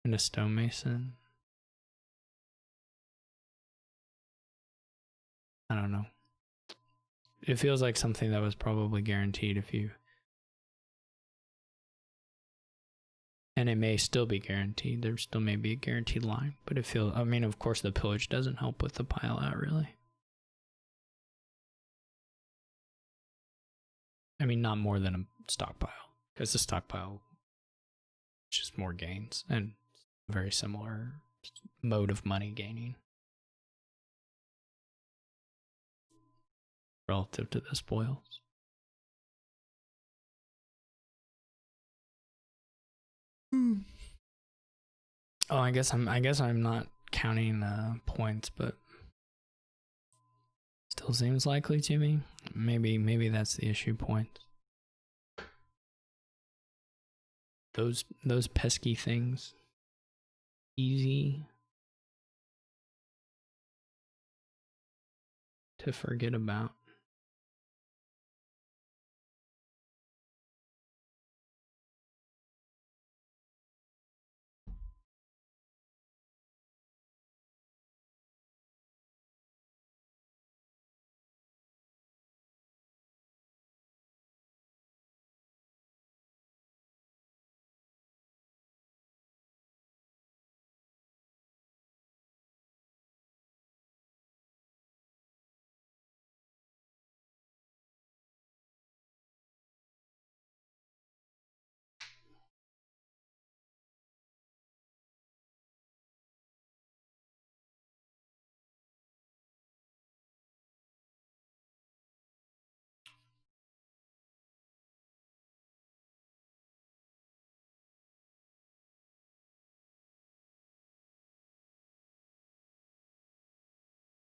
And a stonemason. I don't know. It feels like something that was probably guaranteed if you... And it may still be guaranteed. There still may be a guaranteed line. But it feels... I mean, of course, the pillage doesn't help with the pile out, really. I mean, not more than a stockpile. Because the stockpile is just more gains. And very similar mode of money gaining. Relative to the spoils. Oh, I guess I'm not counting points, but still seems likely to me. Maybe that's the issue. Points. Those pesky things. Easy to forget about.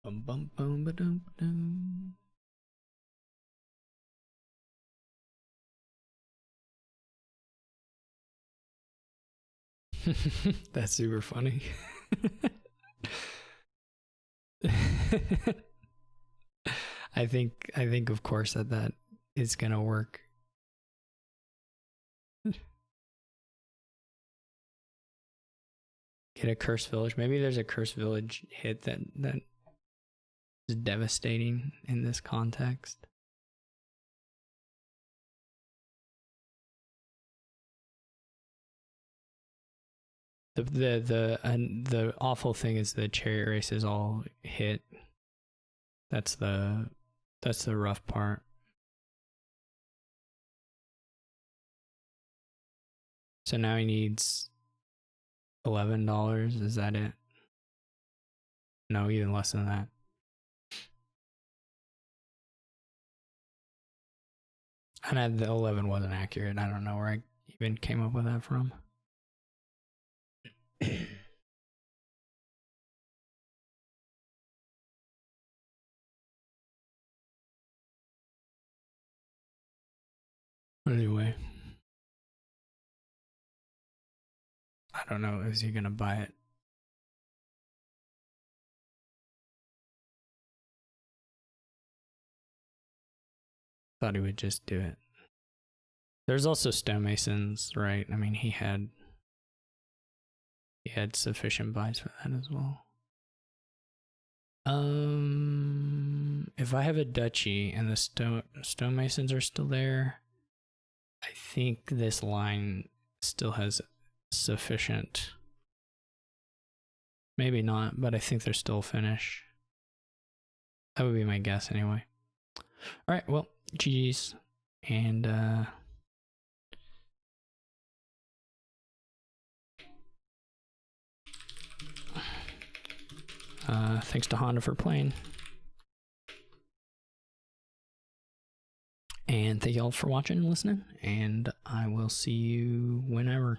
Bum bum bum ba dum dum. That's super funny. I think of course that is gonna work. Get a cursed village. Maybe there's a cursed village hit that is devastating in this context. The awful thing is the chariot races all hit. That's the rough part. So now he needs $11. Is that it? No, even less than that. And the 11 wasn't accurate. I don't know where I even came up with that from. Anyway, I don't know. Is he gonna buy it? Thought he would just do it. There's also stonemasons, right? I mean, he had sufficient buys for that as well. If I have a duchy and the stonemasons are still there, I think this line still has sufficient. Maybe not, but I think they're still finish. That would be my guess anyway. All right, well, GG's, and Thanks to Honda for playing. And thank y'all for watching and listening. And I will see you whenever.